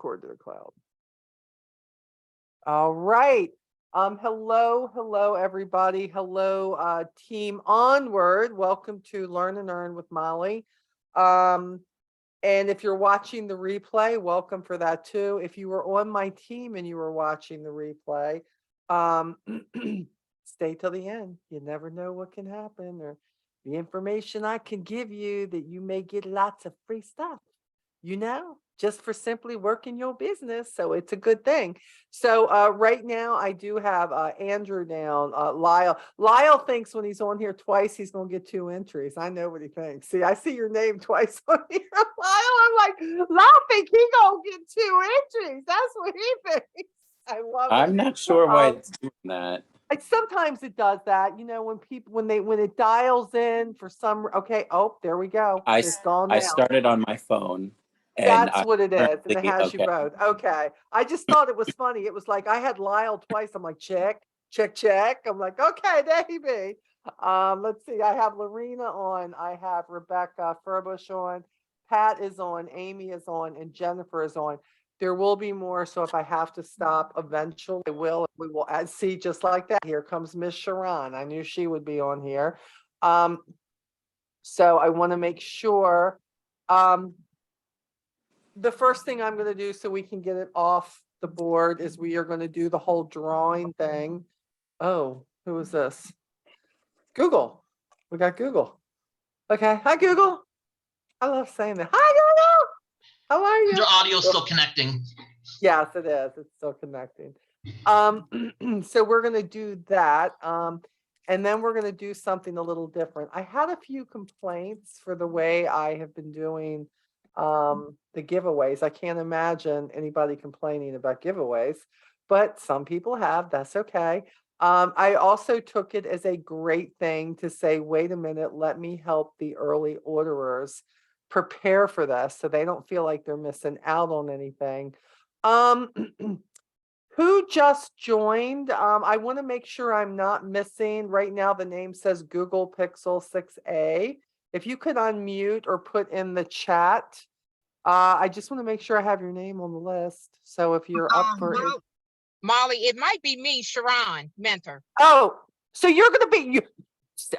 record to the cloud. All right. Hello, everybody. Hello, team Onward. Welcome to Learn and Earn with Molly. And if you're watching the replay, welcome for that too. If you were on my team and you were watching the replay, stay till the end. You never know what can happen, or the information I can give you that you may get lots of free stuff, just for simply working your business. So it's a good thing. So right now I do have Andrew down, Lyle. Lyle thinks when he's on here twice, he's going to get 2 entries. I know what he thinks. See, I see your name twice on here, Lyle. I'm like, Lyle think he going to get 2 entries. That's what he thinks. I love it. I'm not sure why it's doing that. Sometimes it does that, when it dials in for some, okay. Oh, there we go. It's gone now. I started on my phone. That's what it is. And it has okay. you both. Okay. I just thought it was funny. It was like I had Lyle twice. I'm like, check. I'm like, okay, there he be. Let's see. I have Lorena on. I have Rebecca Furbush on. Pat is on. Amy is on. And Jennifer is on. There will be more. So if I have to stop eventually, I will. We will add. See, just like that. Here comes Miss Sharon. I knew she would be on here. So I want to make sure. The first thing I'm going to do so we can get it off the board is we are going to do the whole drawing thing. Oh, who is this? Google. We got Google. Okay. Hi, Google. I love saying that. Hi, Google. How are you? Your audio's still connecting. Yes, it is. It's still connecting. So we're going to do that. And then we're going to do something a little different. I had a few complaints for the way I have been doing the giveaways. I can't imagine anybody complaining about giveaways, but some people have. That's okay. I also took it as a great thing to say, wait a minute, let me help the early orderers prepare for this so they don't feel like they're missing out on anything. Who just joined? I want to make sure I'm not missing. Right now the name says Google Pixel 6a. If you could unmute or put in the chat, I just want to make sure I have your name on the list. So if you're up for it. Molly, it might be me, Sharon, mentor. Oh, so you're going to be you.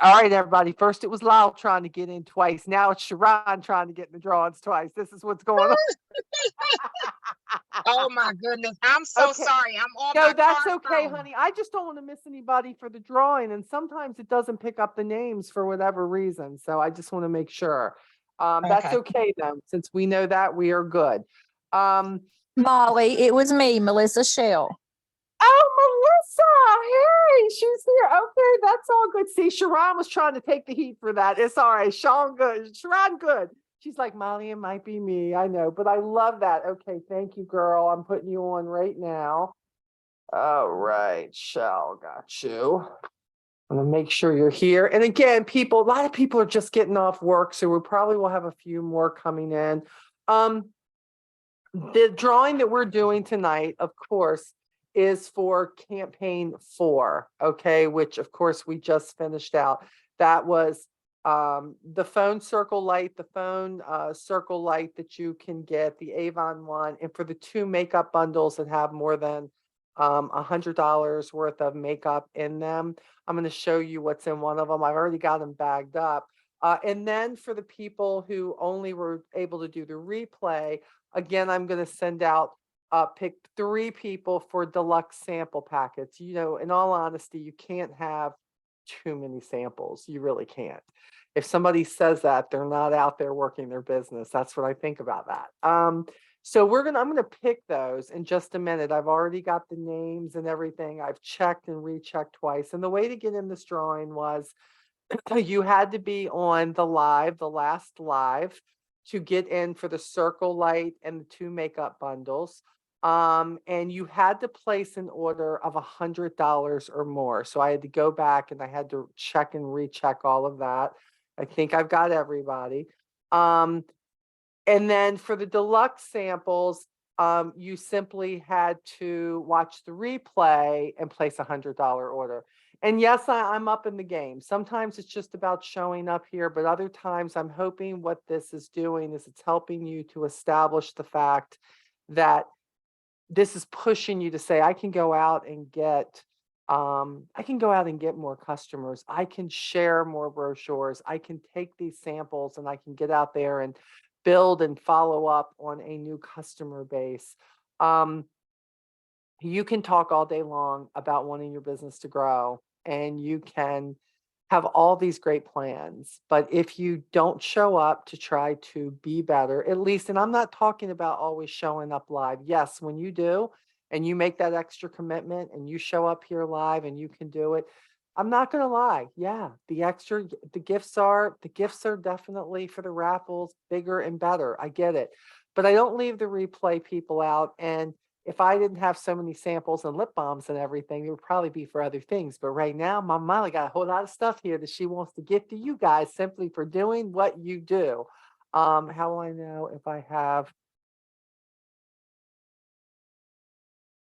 All right, everybody. First it was Lyle trying to get in twice. Now it's Sharon trying to get in the drawings twice. This is what's going on. Oh my goodness. I'm so sorry. I'm on No, my that's car okay, phone. honey. I just don't want to miss anybody for the drawing. And sometimes it doesn't pick up the names for whatever reason. So I just want to make sure. That's okay then. Since we know that, we are good. Molly, it was me, Melissa Shell. Oh, Melissa. Hey, she's here. Okay, that's all good. See, Sharon was trying to take the heat for that. It's all right. Sharon good. Sharon good. She's like, Molly, it might be me. I know, but I love that. Okay, thank you, girl. I'm putting you on right now. All right, Shell, got you. I'm gonna make sure you're here. And again, people, a lot of people are just getting off work, so we probably will have a few more coming in. The drawing that we're doing tonight, of course, is for campaign 4, okay, which of course we just finished out. That was the phone circle light, circle light that you can get, the Avon one, and for the 2 makeup bundles that have more than $100 worth of makeup in them. I'm going to show you what's in one of them. I've already got them bagged up. And then for the people who only were able to do the replay, again, I'm going to send out pick 3 people for deluxe sample packets. In all honesty, you can't have too many samples. You really can't. If somebody says that, they're not out there working their business. That's what I think about that. So I'm going to pick those in just a minute. I've already got the names and everything. I've checked and rechecked twice. And the way to get in this drawing was you had to be on the last live to get in for the circle light and the 2 makeup bundles. And you had to place an order of $100 or more. So I had to go back and I had to check and recheck all of that. I think I've got everybody. And then for the deluxe samples, you simply had to watch the replay and place a $100 order. And yes, I'm up in the game. Sometimes it's just about showing up here, but other times I'm hoping what this is doing is it's helping you to establish the fact that this is pushing you to say, I can go out and get more customers. I can share more brochures. I can take these samples and I can get out there and build and follow up on a new customer base. You can talk all day long about wanting your business to grow, and you can have all these great plans. But if you don't show up to try to be better, at least, and I'm not talking about always showing up live. Yes, when you do and you make that extra commitment and you show up here live and you can do it, I'm not going to lie. Yeah, the gifts are definitely for the raffles, bigger and better. I get it. But I don't leave the replay people out. And if I didn't have so many samples and lip balms and everything, it would probably be for other things. But right now, my Molly got a whole lot of stuff here that she wants to give to you guys simply for doing what you do. How will I know if I have?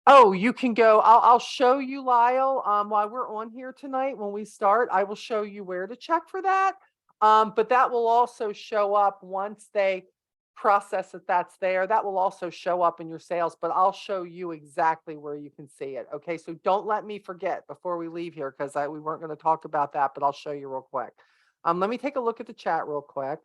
Oh, you can go. I'll show you, Lyle. While we're on here tonight, when we start, I will show you where to check for that. But that will also show up once they process it. That's there. That will also show up in your sales, but I'll show you exactly where you can see it. Okay, so don't let me forget before we leave here, because we weren't going to talk about that, but I'll show you real quick. Let me take a look at the chat real quick.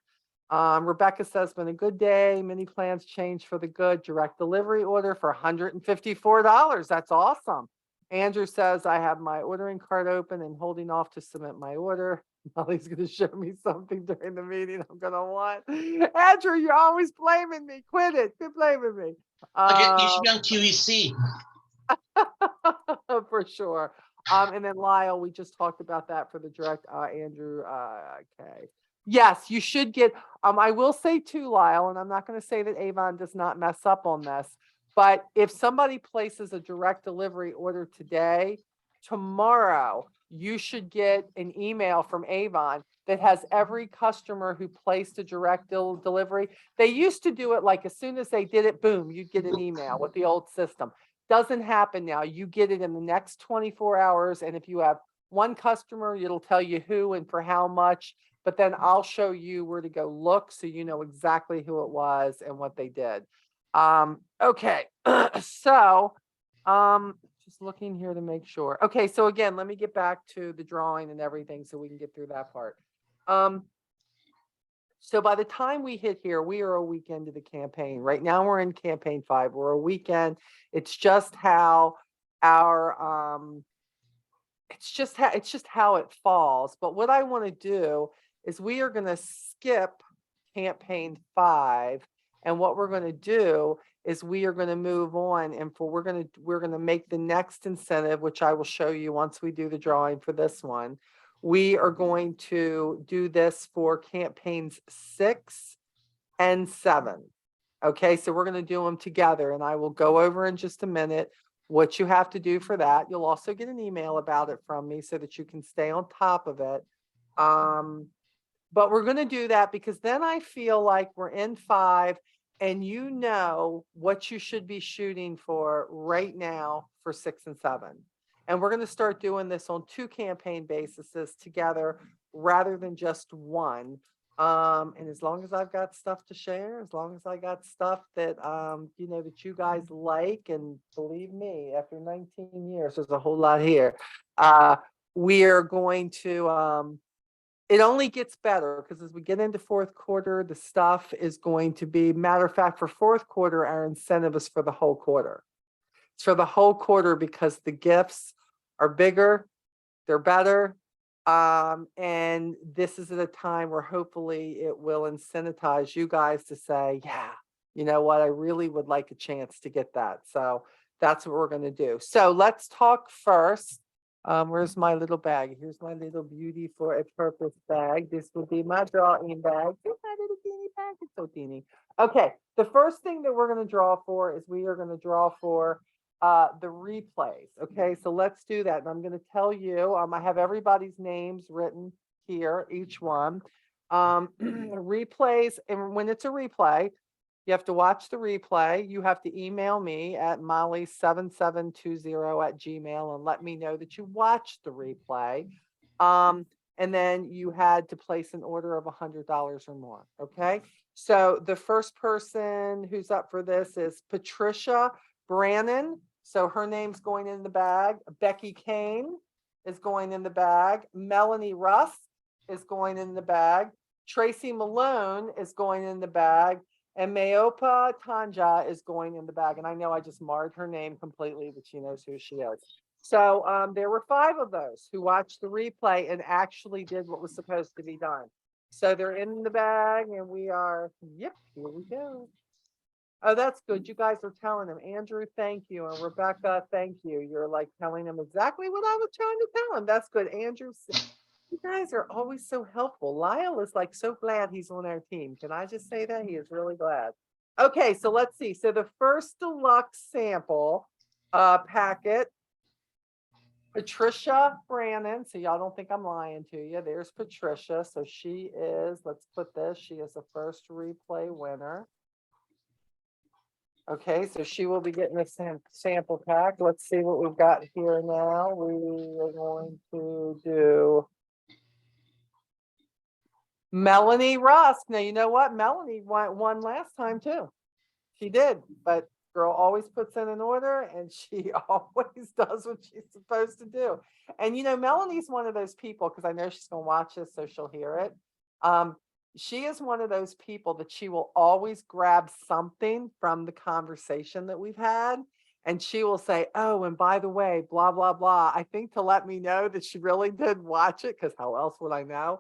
Rebecca says, been a good day. Many plans changed for the good. Direct delivery order for $154. That's awesome. Andrew says, I have my ordering cart open and holding off to submit my order. Molly's going to show me something during the meeting I'm going to want. Andrew, you're always blaming me. Quit it. Quit blaming me. You should be on QEC. For sure. And then Lyle, we just talked about that for the direct. Andrew, okay. Yes, you should get, I will say too, Lyle, and I'm not going to say that Avon does not mess up on this, but if somebody places a direct delivery order today, tomorrow, you should get an email from Avon that has every customer who placed a direct delivery. They used to do it like as soon as they did it, boom, you'd get an email with the old system. Doesn't happen now. You get it in the next 24 hours. And if you have one customer, it'll tell you who and for how much. But then I'll show you where to go look so you know exactly who it was and what they did. Okay, so just looking here to make sure. Okay, so again, let me get back to the drawing and everything so we can get through that part. So by the time we hit here, we are a week into the campaign. Right now we're in campaign 5. We're a weekend. It's just how our it's just how it falls. But what I want to do is we are going to skip campaign 5, and what we're going to do is we are going to move on, and we're going to make the next incentive, which I will show you once we do the drawing for this one. We are going to do this for campaigns 6 and 7. Okay, so we're going to do them together, and I will go over in just a minute what you have to do for that. You'll also get an email about it from me so that you can stay on top of it. But we're going to do that because then I feel like we're in 5 and you know what you should be shooting for right now for 6 and 7. And we're going to start doing this on 2 campaign bases together rather than just one. And as long as I've got stuff to share, as long as I got stuff that, you know, that you guys like, and believe me, after 19 years, there's a whole lot here. We are going to, it only gets better because as we get into 4th quarter, the stuff is going to be, matter of fact, for 4th quarter, our incentive is for the whole quarter. It's for the whole quarter because the gifts are bigger, they're better. And this is at a time where hopefully it will incentivize you guys to say, yeah, you know what, I really would like a chance to get that. So that's what we're going to do. So let's talk first. Where's my little bag? Here's my little beauty for a purpose bag. This will be my drawing bag. It's my little teeny bag. It's so teeny. Okay, the first thing that we're going to draw for is we are going to draw for the replays. Okay, so let's do that. And I'm going to tell you, I have everybody's names written here, each one. Replays, and when it's a replay, you have to watch the replay. You have to email me at molly7720@gmail and let me know that you watched the replay. And then you had to place an order of $100 or more. Okay. So the first person who's up for this is Patricia Brannon. So her name's going in the bag. Becky Kane is going in the bag. Melanie Russ is going in the bag. Tracy Malone is going in the bag. And Mayopa Tanja is going in the bag. And I know I just marred her name completely, but she knows who she is. So there were 5 of those who watched the replay and actually did what was supposed to be done. So they're in the bag and we are, yep, here we go. Oh, that's good. You guys are telling them, Andrew, thank you. And Rebecca, thank you. You're like telling them exactly what I was trying to tell them. That's good. Andrew, you guys are always so helpful. Lyle is like so glad he's on our team. Can I just say that? He is really glad. Okay, so let's see. So the first deluxe sample packet, Patricia Brannon. So y'all don't think I'm lying to you. There's Patricia. So she is, let's put this, she is the first replay winner. Okay, so she will be getting a sample pack. Let's see what we've got here now. We are going to do Melanie Rusk. Now, you know what? Melanie won last time too. She did, but girl always puts in an order and she always does what she's supposed to do. And you know, Melanie's one of those people, because I know she's going to watch this, so she'll hear it. She is one of those people that she will always grab something from the conversation that we've had. And she will say, oh, and by the way, blah, blah, blah. I think to let me know that she really did watch it, because how else would I know?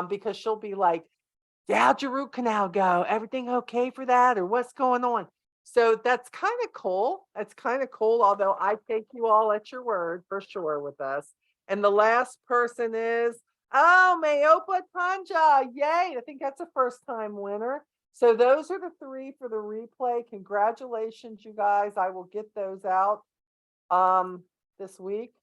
Because she'll be like, how'd your root canal go? Everything okay for that? Or what's going on? So that's kind of cool. It's kind of cool, although I take you all at your word for sure with us. And the last person is, oh, Mayopa Tanja. Yay. I think that's a first time winner. So those are the 3 for the replay. Congratulations, you guys. I will get those out this week.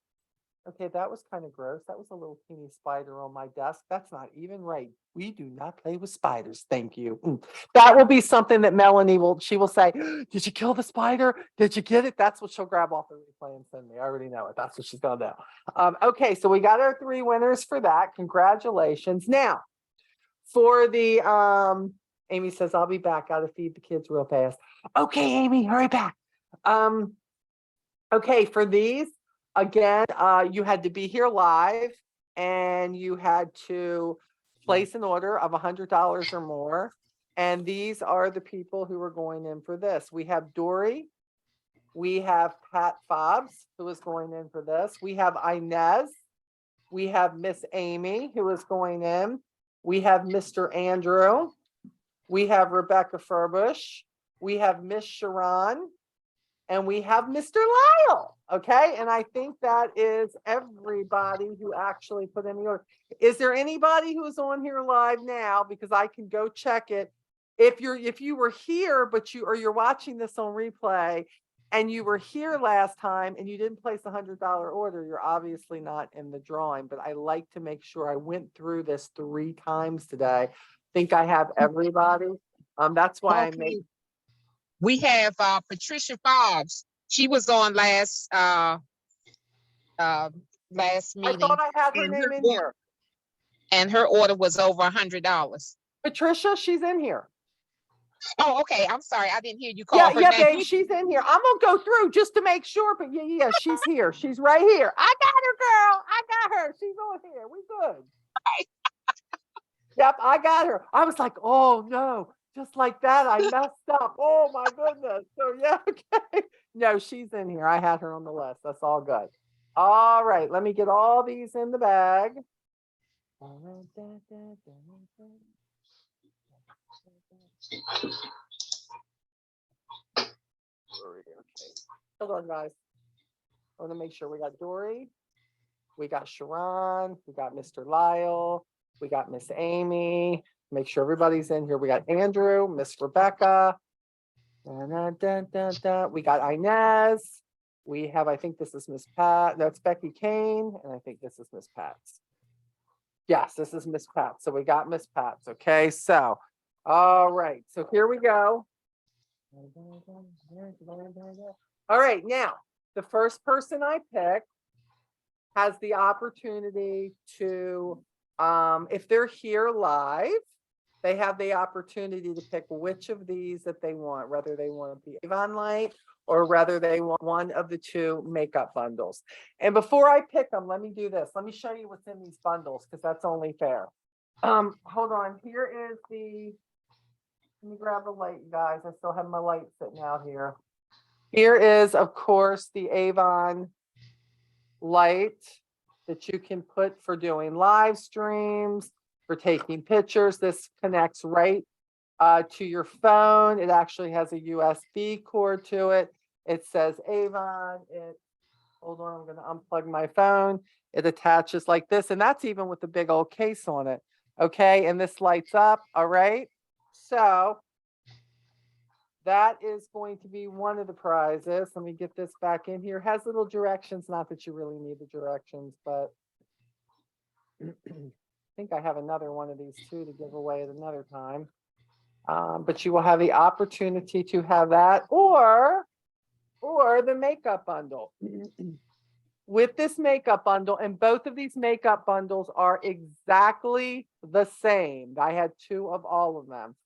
Okay, that was kind of gross. That was a little teeny spider on my desk. That's not even right. We do not play with spiders. Thank you. That will be something that Melanie she will say, did you kill the spider? Did you get it? That's what she'll grab off the replay and send me. I already know it. That's what she's going to do. Okay, so we got our 3 winners for that. Congratulations. Now, for the, Amy says, I'll be back. Got to feed the kids real fast. Okay, Amy, hurry back. Okay, for these, again, you had to be here live and you had to place an order of $100 or more. And these are the people who are going in for this. We have Dory. We have Pat Fobbs, who is going in for this. We have Inez. We have Miss Amy, who is going in. We have Mr. Andrew. We have Rebecca Furbush. We have Miss Sharon. And we have Mr. Lyle, okay? And I think that is everybody who actually put in the order. Is there anybody who's on here live now? Because I can go check it. If you were here, but you're watching this on replay and you were here last time and you didn't place a $100 order, you're obviously not in the drawing. But I like to make sure I went through this 3 times today. I think I have everybody. That's why I made. We have Patricia Fobbs. She was on last meeting. I thought I had her name in here. And her order was over $100. Patricia, she's in here. Oh, okay. I'm sorry. I didn't hear you call her Yeah, name. babe, she's in here. I'm gonna go through just to make sure, but yeah, she's here. She's right here. I got her, girl. I got her. She's on here. We good. Yep, I got her. I was like, oh no, just like that, I messed up. Oh my goodness. So yeah, okay. No, she's in here. I had her on the list. That's all good. All right, let me get all these in the bag. Okay. Hold on, guys. I want to make sure we got Dory, we got Sharon, we got Mr. Lyle, we got Miss Amy. Make sure everybody's in here. We got Andrew, Miss Rebecca. We got Inez. We have, I think this is Miss Pat. No, it's Becky Kane, and I think this is Miss Pat's. Yes, this is Miss Pat. So we got Miss Pat's. Okay, so all right. So here we go. All right, now the first person I pick has the opportunity to, if they're here live, they have the opportunity to pick which of these that they want, whether they want the Avon Light or whether they want one of the two makeup bundles. And before I pick them, let me do this. Let me show you what's in these bundles because that's only fair. Hold on. Here is let me grab the light, guys. I still have my light sitting out here. Here is, of course, the Avon light that you can put for doing live streams, for taking pictures. This connects right to your phone. It actually has a USB cord to it. It says Avon. Hold on, I'm going to unplug my phone. It attaches like this, and that's even with the big old case on it. Okay, and this lights up. All right. So that is going to be one of the prizes. Let me get this back in here. It has little directions, not that you really need the directions, but I think I have another one of these too to give away at another time. But you will have the opportunity to have that or the makeup bundle. With this makeup bundle, and both of these makeup bundles are exactly the same. I had two of all of them.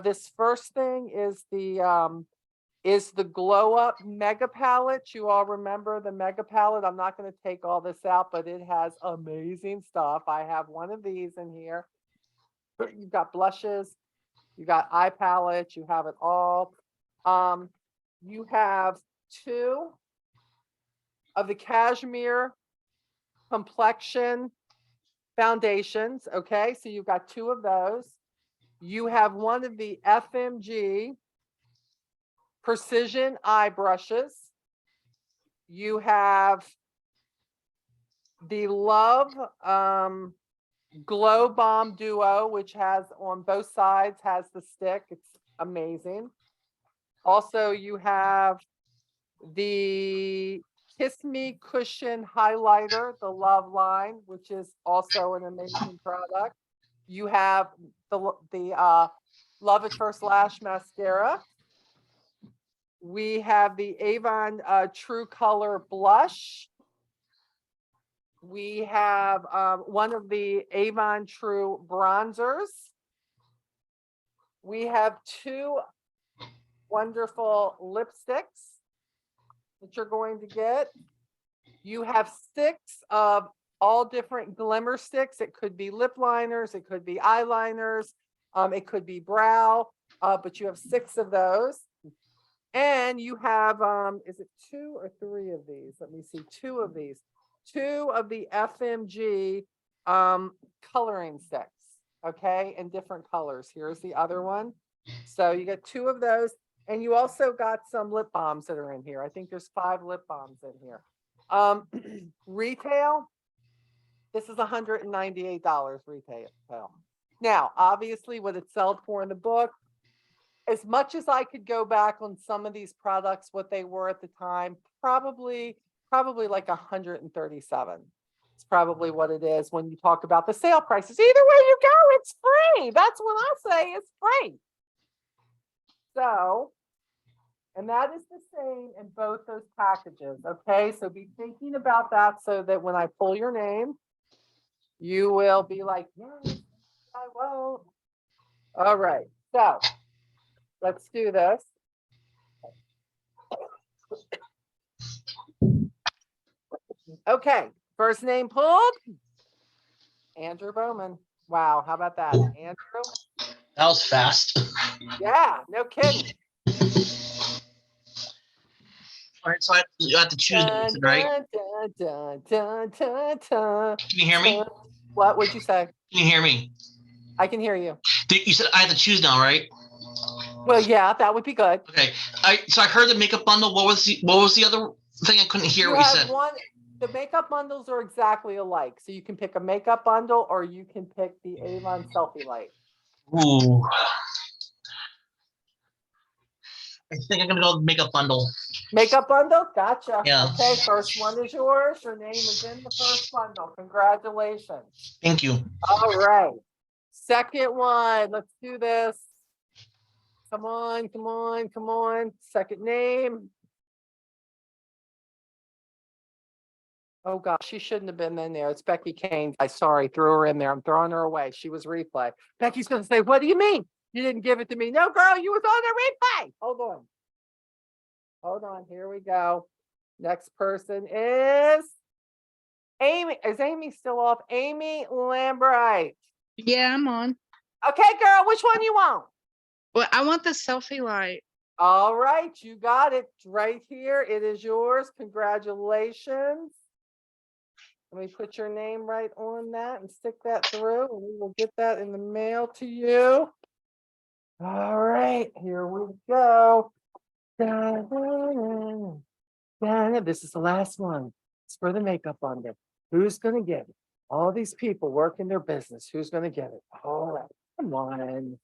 This first thing is the Glow Up Mega Palette. You all remember the Mega Palette. I'm not going to take all this out, but it has amazing stuff. I have one of these in here. You've got blushes, you got eye palettes, you have it all. You have two of the Cashmere Complexion foundations. Okay, so you've got two of those. You have one of the FMG Precision Eye Brushes. You have the Love Glow Bomb Duo, which has on both sides has the stick. It's amazing. Also, you have the Kiss Me Cushion Highlighter, the Love line, which is also an amazing product. You have the Love at First Lash Mascara. We have the Avon True Color Blush. We have one of the Avon True Bronzers. We have two wonderful lipsticks that you're going to get. You have 6 of all different glimmer sticks. It could be lip liners, it could be eyeliners, it could be brow, but you have 6 of those. And you have, is it 2 or 3 of these? Let me see, 2 of these. 2 of the FMG coloring sticks, okay, in different colors. Here's the other one. So you get 2 of those. And you also got some lip balms that are in here. I think there's 5 lip balms in here. Retail, this is $198 retail. Now, obviously, what it sold for in the book, as much as I could go back on some of these products, what they were at the time, probably like 137. It's probably what it is when you talk about the sale prices. Either way you go, it's free. That's what I say, it's free. So, and that is the same in both those packages, okay? So be thinking about that so that when I pull your name, you will be like, yes, I won't. All right, so let's do this. Okay, first name pulled, Andrew Bowman. Wow, how about that, Andrew? That was fast. Yeah, no kidding. All right, so you have to choose, Dun, right? dun, dun, dun, dun, dun, Can you hear me? dun. What would you say? Can you hear me? I can hear you. You said I have to choose now, right? Well, yeah, that would be good. Okay. So I heard the makeup bundle. What was the other thing? I couldn't hear You what you have said. one. The makeup bundles are exactly alike. So you can pick a makeup bundle or you can pick the Avon Selfie Light. Ooh. I think I'm gonna go with makeup bundle. Makeup bundle? Gotcha. Yeah. Okay, first one is yours. Your name is in the first bundle. Congratulations. Thank you. All right. Second one. Let's do this. Come on, come on, come on. Second name. Oh gosh, she shouldn't have been in there. It's Becky Kane. I sorry, threw her in there. I'm throwing her away. She was replay. Becky's gonna say, "What do you mean? You didn't give it to me?" No, girl, you was on the replay. Hold on. Hold on. Here we go. Next person is Amy. Is Amy still off? Amy Lambright. Yeah, I'm on. Okay, girl, which one you want? Well, I want the selfie light. All right, you got it right here. It is yours. Congratulations. Let me put your name right on that and stick that through, and we will get that in the mail to you. All right, here we go. Da-da-da. Da-da. This is the last one. It's for the makeup under. Who's gonna get it? All these people working their business. Who's gonna get it? All right, come on.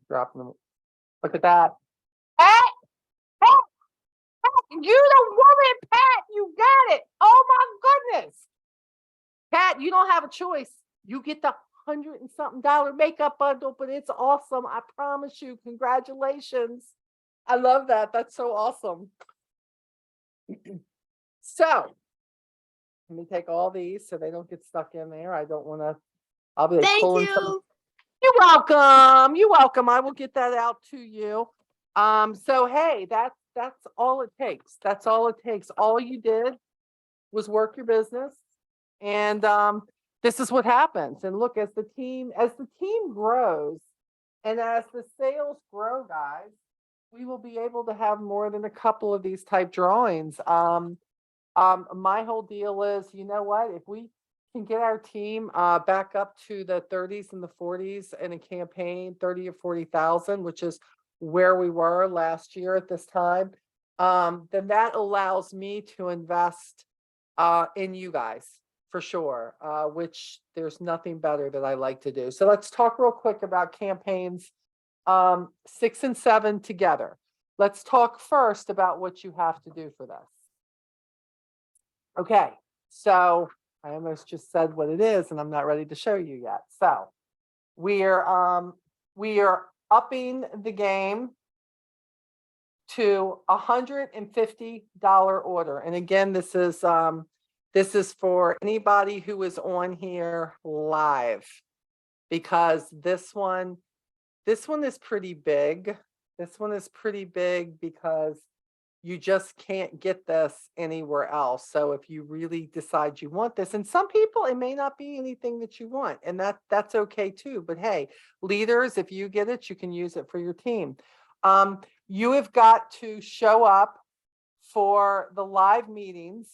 Dropping them. Look at that. Pat, Pat, Pat, you the woman, Pat. You got it. Oh my goodness. Pat, you don't have a choice. You get the $100 and something makeup bundle, but it's awesome. I promise you. Congratulations. I love that. That's so awesome. So let me take all these so they don't get stuck in there. I don't want to. I'll be like pulling some. You're welcome. You're welcome. I will get that out to you. So hey, that's all it takes. That's all it takes. All you did was work your business. And this is what happens. And look, as the team grows and as the sales grow, guys, we will be able to have more than a couple of these type drawings. My whole deal is, you know what, if we can get our team back up to the 30s and the 40s in a campaign, 30 or 40,000, which is where we were last year at this time, then that allows me to invest in you guys for sure, which there's nothing better that I like to do. So let's talk real quick about campaigns 6 and 7 together. Let's talk first about what you have to do for this. Okay, so I almost just said what it is, and I'm not ready to show you yet. So we are upping the game to $150 order. And again, this is for anybody who is on here live, because this one is pretty big. This one is pretty big because you just can't get this anywhere else. So if you really decide you want this, and some people, it may not be anything that you want, and that's okay too. But hey, leaders, if you get it, you can use it for your team. You have got to show up for the live meetings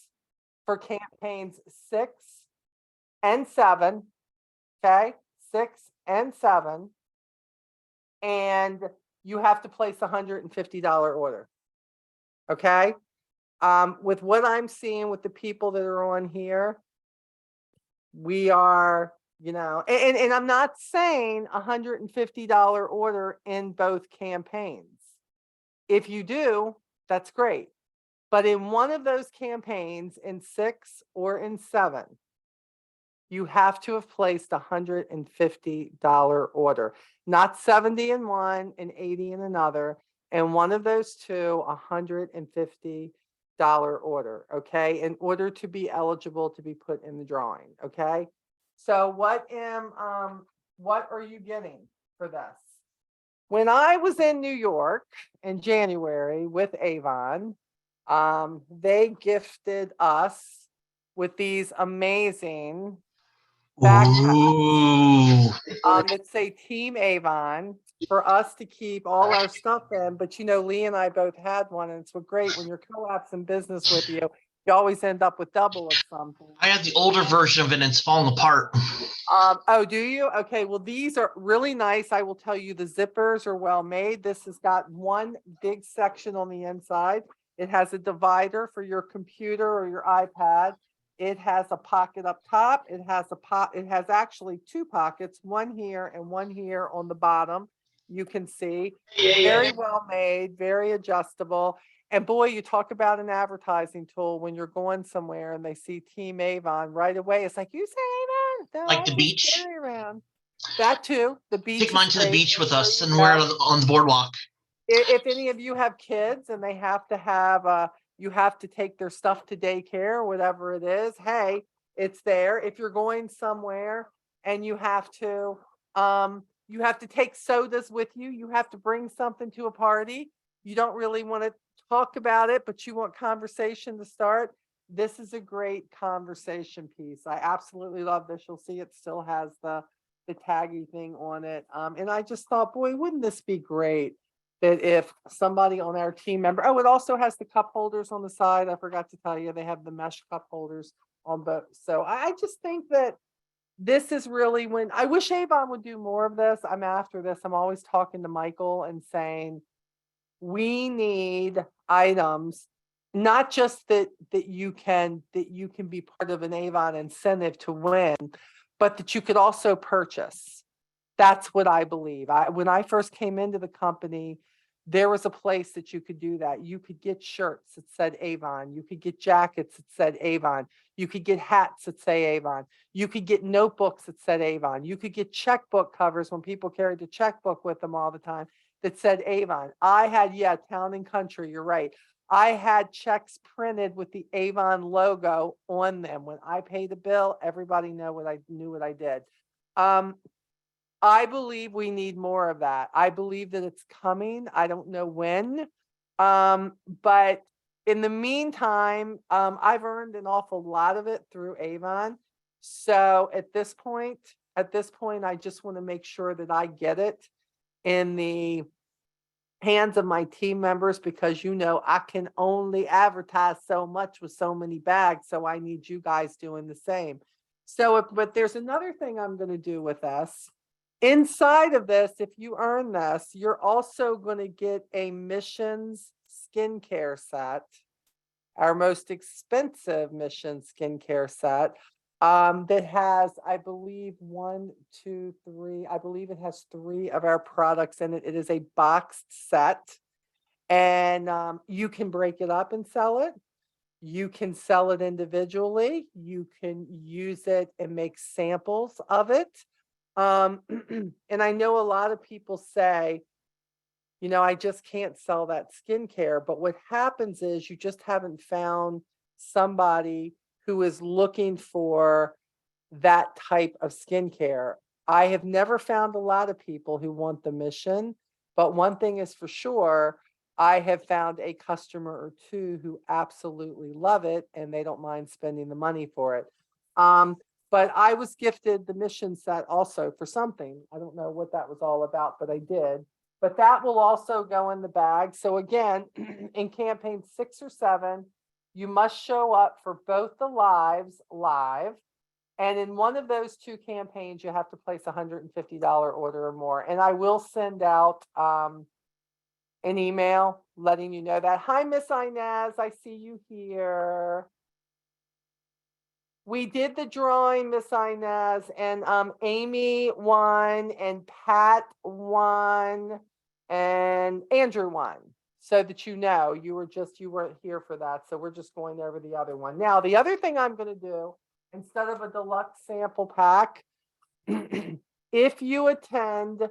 for campaigns 6 and 7. Okay, 6 and 7. And you have to place a $150 order. Okay. With what I'm seeing with the people that are on here, we are, and I'm not saying $150 order in both campaigns. If you do, that's great. But in one of those campaigns, in 6 or in 7, you have to have placed a $150 order, not 70 in one and 80 in another. And one of those two, $150 order, okay, in order to be eligible to be put in the drawing, okay? So what are you getting for this? When I was in New York in January with Avon, they gifted us with these amazing backpacks that say Team Avon for us to keep all our stuff in. But Lee and I both had one, and it's great when you're co-ops in business with you. You always end up with double of something. I have the older version of it and it's falling apart. Oh, do you? Okay, well, these are really nice. I will tell you, the zippers are well made. This has got one big section on the inside. It has a divider for your computer or your iPad. It has a pocket up top. It has actually 2 pockets, one here and one here on the bottom. You can see very well made, very adjustable. And boy, you talk about an advertising tool when you're going somewhere and they see Team Avon right away. It's like, you say Avon? No, Like I the just beach? carry around. That too. The beach. Take mine is to the great. beach with us and Yeah. wear it on the boardwalk. If any of you have kids and they have to have you have to take their stuff to daycare, whatever it is. Hey, it's there. If you're going somewhere and you have to take sodas with you, you have to bring something to a party. You don't really want to talk about it, but you want conversation to start. This is a great conversation piece. I absolutely love this. You'll see it still has the taggy thing on it. And I just thought, boy, wouldn't this be great that if somebody on our team member, oh, it also has the cup holders on the side. I forgot to tell you, they have the mesh cup holders on both. So I just think that this is really when I wish Avon would do more of this. I'm after this. I'm always talking to Michael and saying, we need items, not just that you can be part of an Avon incentive to win, but that you could also purchase. That's what I believe. When I first came into the company, there was a place that you could do that. You could get shirts that said Avon. You could get jackets that said Avon. You could get hats that say Avon. You could get notebooks that said Avon. You could get checkbook covers when people carried the checkbook with them all the time that said Avon. I had, Town and Country, you're right. I had checks printed with the Avon logo on them. When I paid a bill, everybody knew what I did. I believe we need more of that. I believe that it's coming. I don't know when. But in the meantime, I've earned an awful lot of it through Avon. So at this point, I just want to make sure that I get it in the hands of my team members, because I can only advertise so much with so many bags. So I need you guys doing the same. So, but there's another thing I'm going to do with us. Inside of this, if you earn this, you're also going to get a Missions skincare set, our most expensive Mission skincare set, that has, I believe, it has 3 of our products in it. It is a boxed set, and you can break it up and sell it. You can sell it individually. You can use it and make samples of it. And I know a lot of people say, I just can't sell that skincare. But what happens is you just haven't found somebody who is looking for that type of skincare. I have never found a lot of people who want the Mission, but one thing is for sure, I have found a customer or 2 who absolutely love it and they don't mind spending the money for it. But I was gifted the Mission set also for something. I don't know what that was all about, but I did. But that will also go in the bag. So again, in campaign 6 or 7, you must show up for both the lives live. And in one of those 2 campaigns, you have to place a $150 order or more. And I will send out an email letting you know that. Hi, Miss Inez, I see you here. We did the drawing, Miss Inez, and Amy won, and Pat won, and Andrew won. So that you weren't here for that. So we're just going over the other one. Now, the other thing I'm going to do, instead of a deluxe sample pack, if you attend,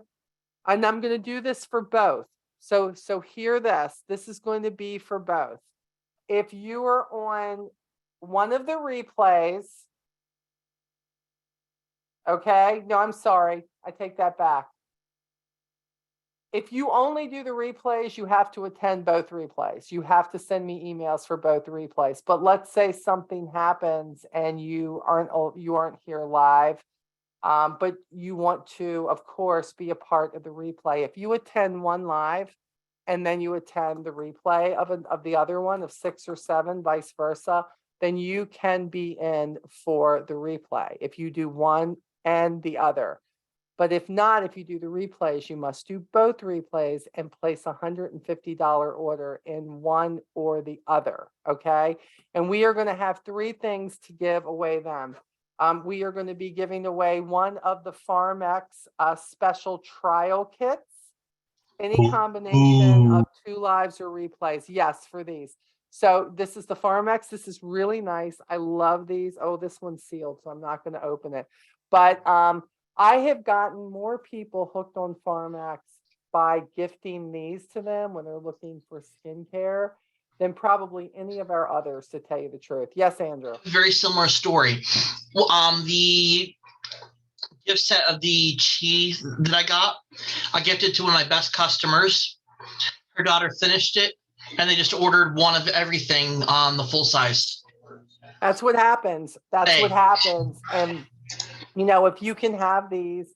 and I'm going to do this for both. So hear this. This is going to be for both. If you are on one of the replays, okay? No, I'm sorry. I take that back. If you only do the replays, you have to attend both replays. You have to send me emails for both replays. But let's say something happens and you aren't here live, but you want to, of course, be a part of the replay. If you attend one live and then you attend the replay of the other one of 6 or 7, vice versa, then you can be in for the replay if you do one and the other. But if not, if you do the replays, you must do both replays and place a $150 order in one or the other, okay? And we are going to have 3 things to give away them. We are going to be giving away one of the PharmX special trial kits, any combination of 2 lives or replays. Yes, for these. So this is the PharmX. This is really nice. I love these. Oh, this one's sealed, so I'm not going to open it. But I have gotten more people hooked on PharmX by gifting these to them when they're looking for skincare. than probably any of our others, to tell you the truth. Yes, Andrew. Very similar story. Well, the gift set of the cheese that I gifted to one of my best customers. Her daughter finished it, and they just ordered one of everything on the full size. That's what happens. That's what Hey. happens. And, if you can have these,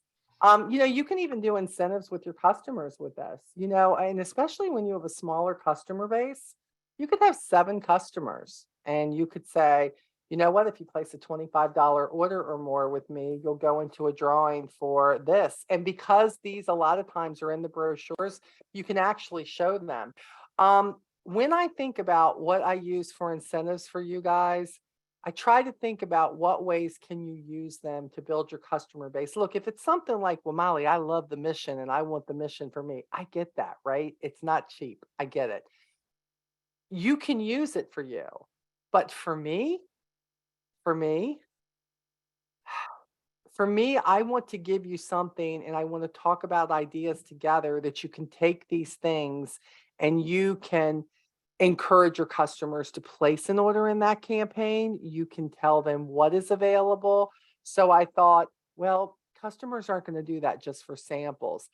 you can even do incentives with your customers with this, and especially when you have a smaller customer base, you could have 7 customers and you could say, you know what, if you place a $25 order or more with me, you'll go into a drawing for this. And because these a lot of times are in the brochures, you can actually show them. When I think about what I use for incentives for you guys, I try to think about what ways can you use them to build your customer base. Look, if it's something like, well, Molly, I love the mission and I want the mission for me. I get that, right? It's not cheap. I get it. You can use it for you. But for me, I want to give you something and I want to talk about ideas together that you can take these things and you can encourage your customers to place an order in that campaign. You can tell them what is available. So I thought, well, customers aren't going to do that just for samples,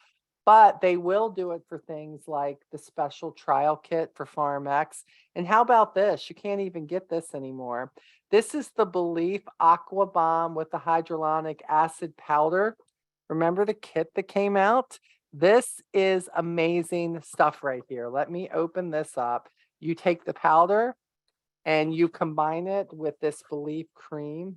but they will do it for things like the special trial kit for Farm X. And how about this? You can't even get this anymore. This is the Belief Aqua Bomb with the hyaluronic acid powder. Remember the kit that came out? This is amazing stuff right here. Let me open this up. You take the powder and you combine it with this Belief cream,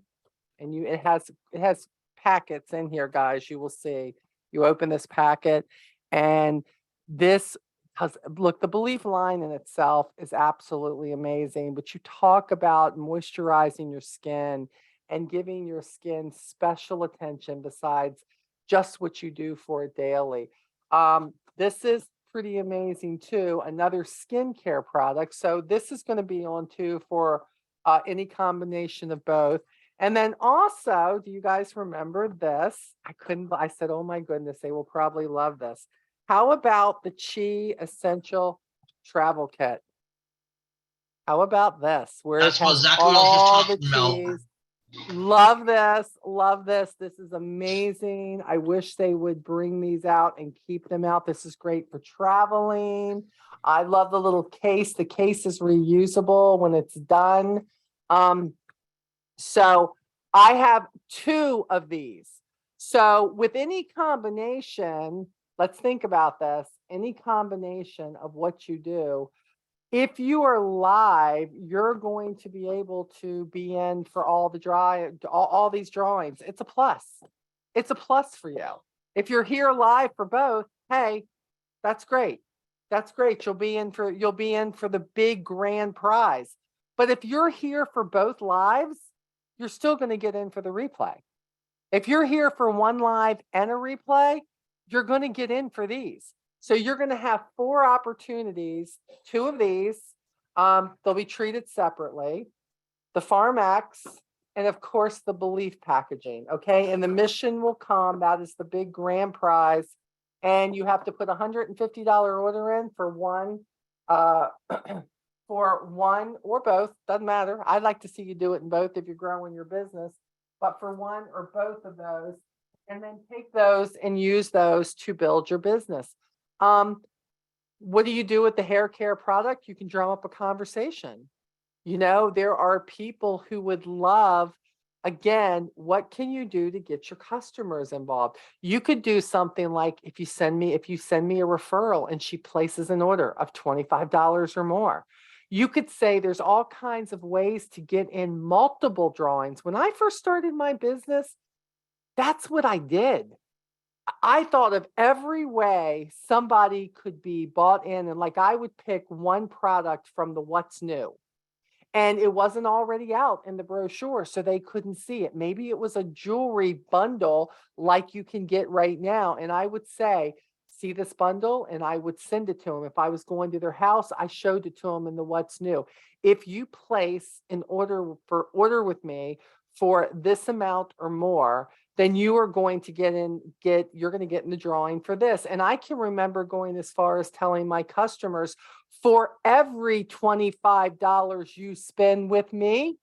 and it has packets in here, guys. You will see. You open this packet, and this look, the Belief line in itself is absolutely amazing. But you talk about moisturizing your skin and giving your skin special attention besides just what you do for it daily. This is pretty amazing too. Another skincare product. So this is going to be on too for any combination of both. And then also, do you guys remember this? I said, oh my goodness, they will probably love this. How about the Chi Essential Travel Kit? How about this? Where That's it has exactly what I was all just the talking about. cheese. Love this. Love this. This is amazing. I wish they would bring these out and keep them out. This is great for traveling. I love the little case. The case is reusable when it's done. So I have 2 of these. So with any combination, let's think about this. Any combination of what you do, if you are live, you're going to be able to be in for all these drawings. It's a plus. It's a plus for you. If you're here live for both, hey, that's great. That's great. You'll be in for the big grand prize. But if you're here for both lives, you're still going to get in for the replay. If you're here for one live and a replay, you're going to get in for these. So you're going to have 4 opportunities, 2 of these. They'll be treated separately. The Farm X, and of course the Belief packaging. Okay. And the mission will come. That is the big grand prize. And you have to put $150 order in for one, for one or both. Doesn't matter. I'd like to see you do it in both if you're growing your business, but for one or both of those, and then take those and use those to build your business. What do you do with the hair care product? You can drum up a conversation. There are people who would love, again, what can you do to get your customers involved? You could do something like if you send me a referral and she places an order of $25 or more. You could say there's all kinds of ways to get in multiple drawings. When I first started my business, that's what I did. I thought of every way somebody could be bought in, and like I would pick one product from the what's new, and it wasn't already out in the brochure, so they couldn't see it. Maybe it was a jewelry bundle like you can get right now, and I would say, see this bundle, and I would send it to them. If I was going to their house, I showed it to them in the what's new. If you place an order with me for this amount or more, then you are going to get in the drawing for this. And I can remember going as far as telling my customers For every $25 you spend with me,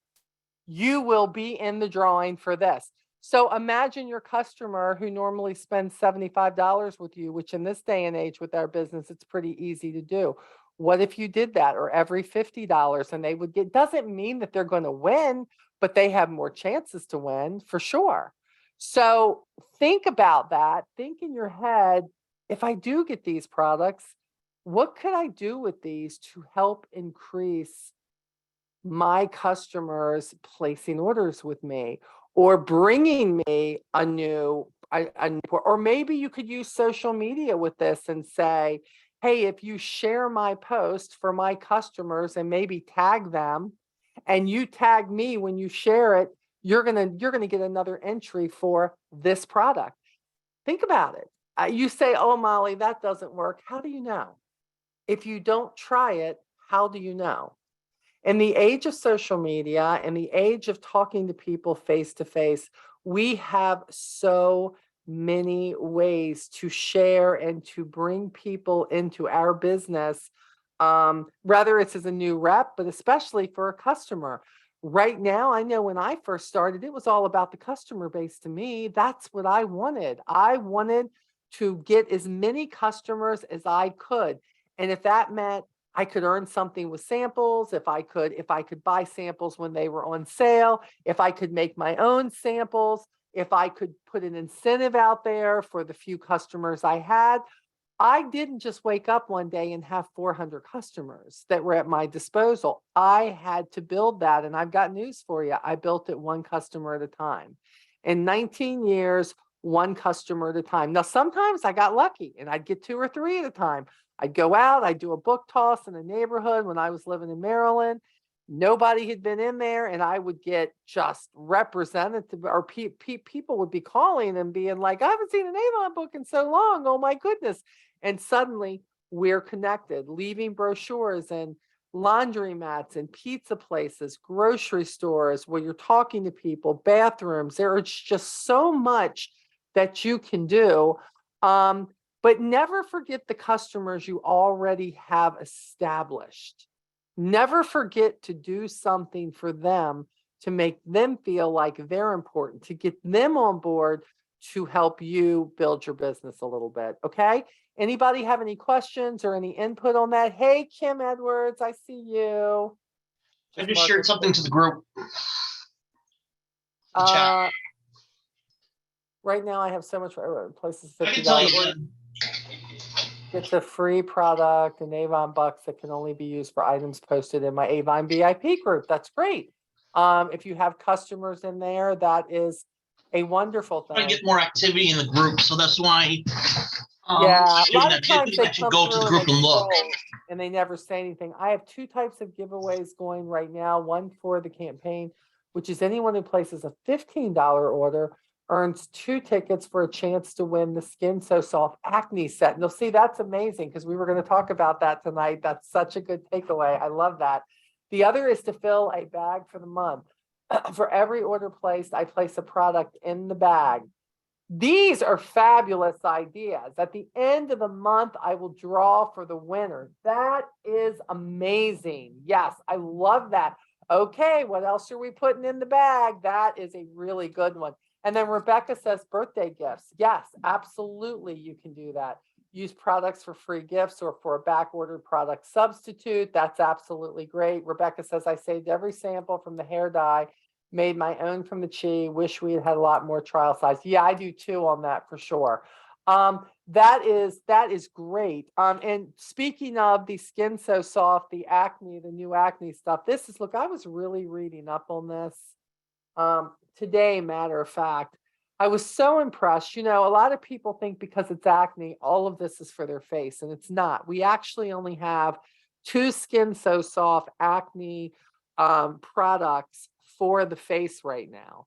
you will be in the drawing for this. So imagine your customer who normally spends $75 with you, which in this day and age with our business, it's pretty easy to do. What if you did that, or every $50 and they would get, doesn't mean that they're going to win, but they have more chances to win for sure. So think about that. Think in your head, if I do get these products, what could I do with these to help increase my customers placing orders with me, or bringing me or maybe you could use social media with this and say, hey, if you share my post for my customers and maybe tag them, and you tag me when you share it, you're gonna get another entry for this product. Think about it. You say, oh, Molly, that doesn't work. How do you know? If you don't try it, how do you know? In the age of social media, in the age of talking to people face to face, we have so many ways to share and to bring people into our business, whether it's as a new rep, but especially for a customer. Right now, I know when I first started, it was all about the customer base to me. That's what I wanted. I wanted to get as many customers as I could. And if that meant I could earn something with samples, if I could buy samples when they were on sale, if I could make my own samples, if I could put an incentive out there for the few customers I had. I didn't just wake up one day and have 400 customers that were at my disposal. I had to build that. And I've got news for you. I built it one customer at a time. In 19 years, one customer at a time. Now, sometimes I got lucky and I'd get 2 or 3 at a time. I'd go out, I'd do a book toss in a neighborhood when I was living in Maryland. Nobody had been in there, and I would get just representative, or people would be calling and being like, I haven't seen an Avon book in so long. Oh my goodness. And suddenly we're connected, leaving brochures and laundromats and pizza places, grocery stores where you're talking to people, bathrooms. There's just so much that you can do. But never forget the customers you already have established. Never forget to do something for them to make them feel like they're important, to get them on board to help you build your business a little bit. Okay. Anybody have any questions or any input on that? Hey, Kim Edwards, I see you. I just shared something to the group. The chat. Right now I have so much places. I can tell you. It's a free product, an Avon Bucks that can only be used for items posted in my Avon VIP group. That's great. If you have customers in there, that is a wonderful thing. I get more activity in the group, so that's why. Yeah, a lot of times they I should come go to through the and group they and look. scroll and they never say anything. I have 2 types of giveaways going right now. One for the campaign, which is anyone who places a $15 order earns 2 tickets for a chance to win the Skin So Soft acne set. And you'll see that's amazing because we were going to talk about that tonight. That's such a good takeaway. I love that. The other is to fill a bag for the month. For every order placed, I place a product in the bag. These are fabulous ideas. At the end of the month, I will draw for the winner. That is amazing. Yes, I love that. Okay, what else are we putting in the bag? That is a really good one. And then Rebecca says birthday gifts. Yes, absolutely, you can do that. Use products for free gifts or for a back ordered product substitute. That's absolutely great. Rebecca says, I saved every sample from the hair dye, made my own from the Chi. Wish we had had a lot more trial size. Yeah, I do too on that for sure. That is great. And speaking of the Skin So Soft, the acne, the new acne stuff, look, I was really reading up on this today, matter of fact. I was so impressed. You know, a lot of people think because it's acne, all of this is for their face, and it's not. We actually only have 2 Skin So Soft acne products for the face right now.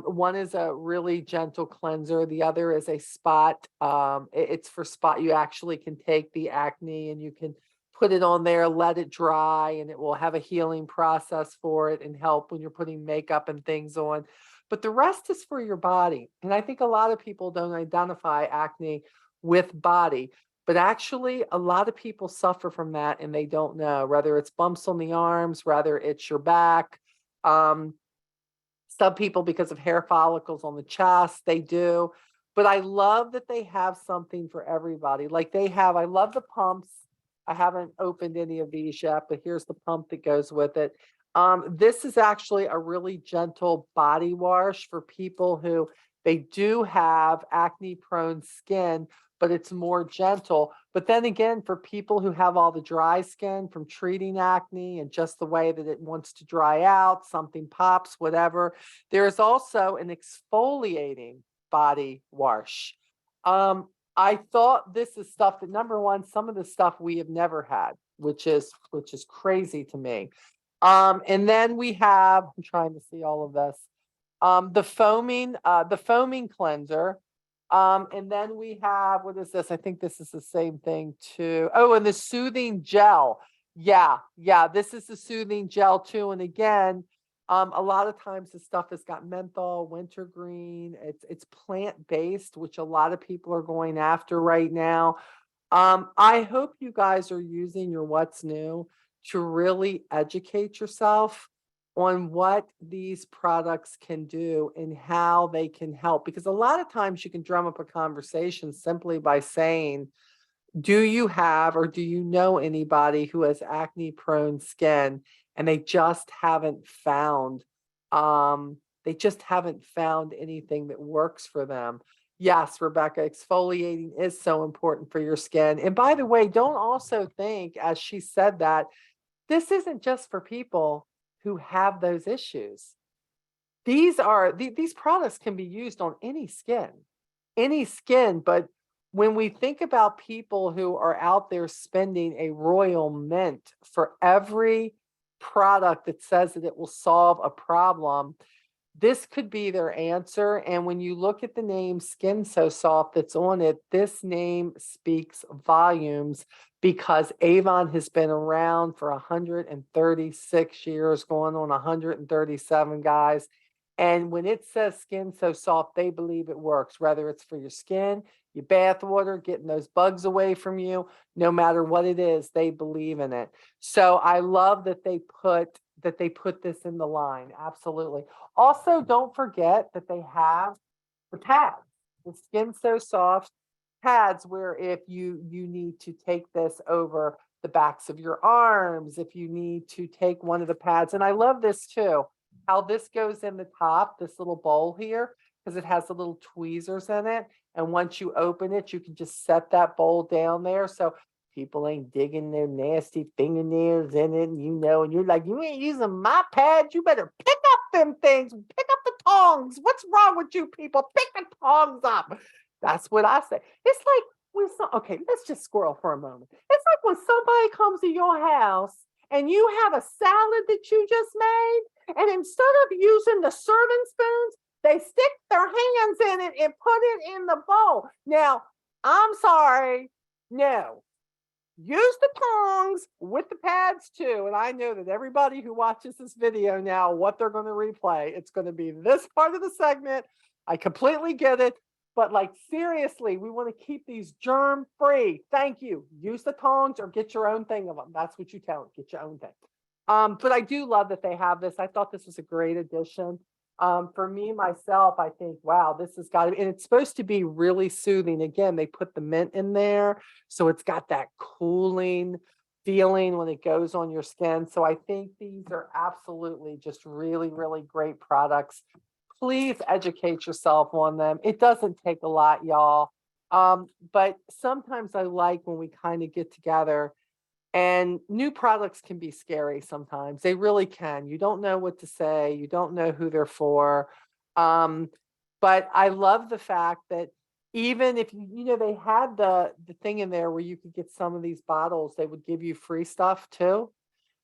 One is a really gentle cleanser. The other is a spot. It's for spot. You actually can take the acne and you can put it on there, let it dry, and it will have a healing process for it and help when you're putting makeup and things on. But the rest is for your body. And I think a lot of people don't identify acne with body. But actually, a lot of people suffer from that and they don't know, whether it's bumps on the arms, whether it's your back. Um, some people, because of hair follicles on the chest, they do. But I love that they have something for everybody. Like they have, I love the pumps. I haven't opened any of these yet, but here's the pump that goes with it. This is actually a really gentle body wash for people who they do have acne prone skin, but it's more gentle. But then again, for people who have all the dry skin from treating acne and just the way that it wants to dry out, something pops, whatever, there is also an exfoliating body wash. I thought this is stuff that, number one, some of the stuff we have never had, which is crazy to me. And then we have, I'm trying to see all of this. The foaming cleanser. And then we have, what is this? I think this is the same thing too. Oh, and the soothing gel. Yeah, this is the soothing gel too. And again, a lot of times the stuff has got menthol, wintergreen. It's plant-based, which a lot of people are going after right now. I hope you guys are using your What's New to really educate yourself on what these products can do and how they can help. Because a lot of times you can drum up a conversation simply by saying, do you have or do you know anybody who has acne prone skin and they just haven't found anything that works for them. Yes, Rebecca, exfoliating is so important for your skin. And by the way, don't also think, as she said, that this isn't just for people who have those issues. These products can be used on any skin. But when we think about people who are out there spending a royal mint for every product that says that it will solve a problem, this could be their answer. And when you look at the name Skin So Soft that's on it, this name speaks volumes because Avon has been around for 136 years, going on 137, guys. And when it says Skin So Soft, they believe it works, whether it's for your skin, your bath water, getting those bugs away from you, no matter what it is, they believe in it. So I love that they put this in the line. Absolutely. Also, don't forget that they have the pads, the Skin So Soft pads, where if you need to take this over the backs of your arms, if you need to take one of the pads. And I love this too, how this goes in the top, this little bowl here, because it has the little tweezers in it. And once you open it, you can just set that bowl down there. So people ain't digging their nasty fingernails in it, and you're like, you ain't using my pad. You better pick up them things, pick up the tongs. What's wrong with you people? Pick the tongs up. That's what I say. It's like okay, let's just squirrel for a moment. It's like when somebody comes to your house and you have a salad that you just made, and instead of using the serving spoons, they stick their hands in it and put it in the bowl. Now, I'm sorry. No, use the tongs with the pads too. And I know that everybody who watches this video now, what they're going to replay, it's going to be this part of the segment. I completely get it. But like, seriously, we want to keep these germ free. Thank you. Use the tongs or get your own thing of them. That's what you tell them. Get your own thing. But I do love that they have this. I thought this was a great addition. For me, myself, I think, wow, this has got to be, and it's supposed to be really soothing. Again, they put the mint in there, so it's got that cooling feeling when it goes on your skin. So I think these are absolutely just really, really great products. Please educate yourself on them. It doesn't take a lot, y'all. But sometimes I like when we kind of get together, and new products can be scary sometimes. They really can. You don't know what to say. You don't know who they're for. But I love the fact that even if they had the thing in there where you could get some of these bottles, they would give you free stuff too.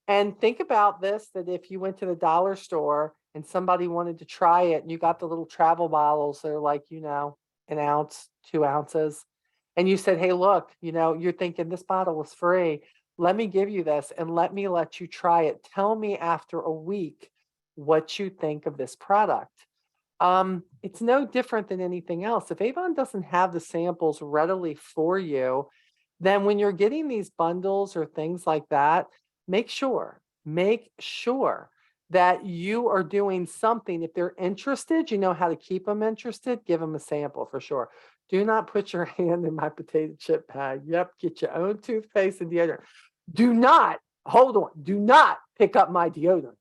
And think about this, that if you went to the dollar store and somebody wanted to try it and you got the little travel bottles, they're like, an ounce, 2 ounces. And you said, hey, look, you're thinking this bottle is free. Let me give you this and let you try it. Tell me after a week what you think of this product. It's no different than anything else. If Avon doesn't have the samples readily for you, then when you're getting these bundles or things like that, make sure that you are doing something. If they're interested, you know how to keep them interested, give them a sample for sure. Do not put your hand in my potato chip bag. Yep, get your own toothpaste and deodorant. Do not, hold on, do not pick up my deodorant.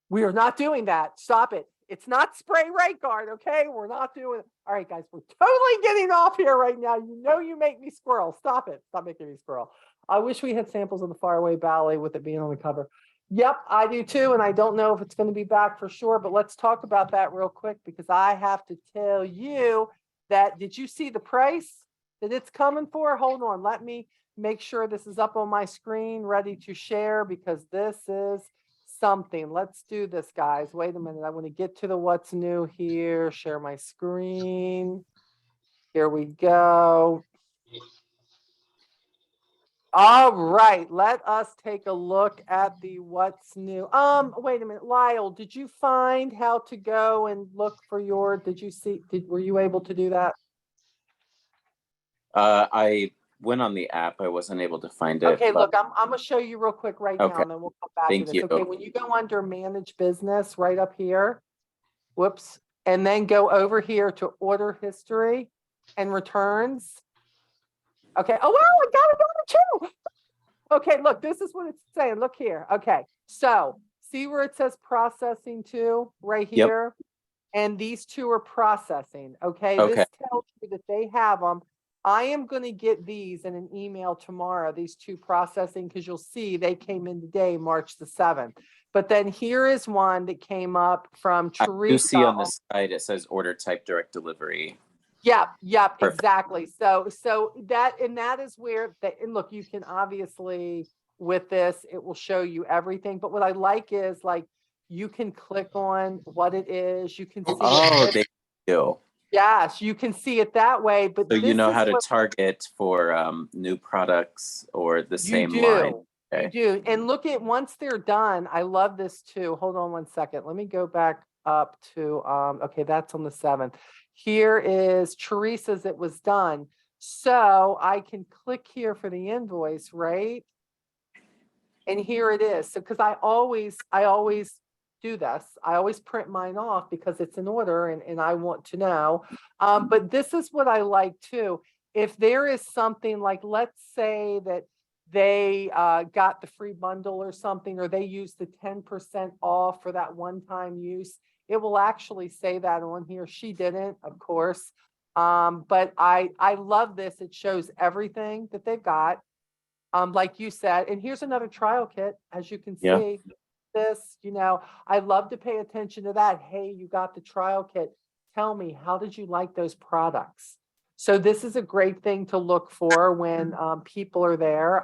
We are not doing that. Stop it. It's not spray right guard, okay? We're not doing it. All right, guys, we're totally getting off here right now. You know you make me squirrel. Stop it. Stop making me squirrel. I wish we had samples of the Faraway Ballet with it being on the cover. Yep, I do too, and I don't know if it's going to be back for sure, but let's talk about that real quick because I have to tell you that, did you see the price that it's coming for? Hold on, let me make sure this is up on my screen, ready to share, because this is something. Let's do this, guys. Wait a minute. I want to get to the what's new here. Share my screen. Here we go. All right, let us take a look at the what's new. Wait a minute, Lyle, did you find how to go and look for your, did you see, were you able to do that? I went on the app. I wasn't able to find it. Okay, but- look, I'm gonna show you real quick right now, Okay. and then we'll come back to Thank this. you. Okay, when you go under manage business right up here, whoops, and then go over here to order history and returns. Okay, oh, wow, I got it on too. Okay, look, this is what it's saying. Look here. Okay, so see where it says processing two right Yep. here? And these two are processing. Okay, Okay. this tells you that they have them. I am going to get these in an email tomorrow, these two processing, because you'll see they came in today, March the 7th. But then here is one that came up from I Teresa. do see on the side it says order type direct delivery. Yep, Perfect. exactly. So that is where and look, you can obviously with this, it will show you everything. But what I like is like you can click on what it is. You can see Oh, it. they do. Yes, you can see it that way. But So you this know is how to what target for new products or the you same do. line. You Okay. do. And look at once they're done. I love this too. Hold on one second. Let me go back up to okay, that's on the 7th. Here is Teresa's, it was done. So I can click here for the invoice, right? And here it is. So because I always do this. I always print mine off because it's an order and I want to know. But this is what I like too. If there is something like, let's say that they got the free bundle or something, or they used the 10% off for that one-time use, it will actually say that on here. She didn't, of course. But I love this. It shows everything that they've got. Like you said, and here's another trial kit, as you can Yeah. see. This, I love to pay attention to that. Hey, you got the trial kit. Tell me, how did you like those products? So this is a great thing to look for when people are there.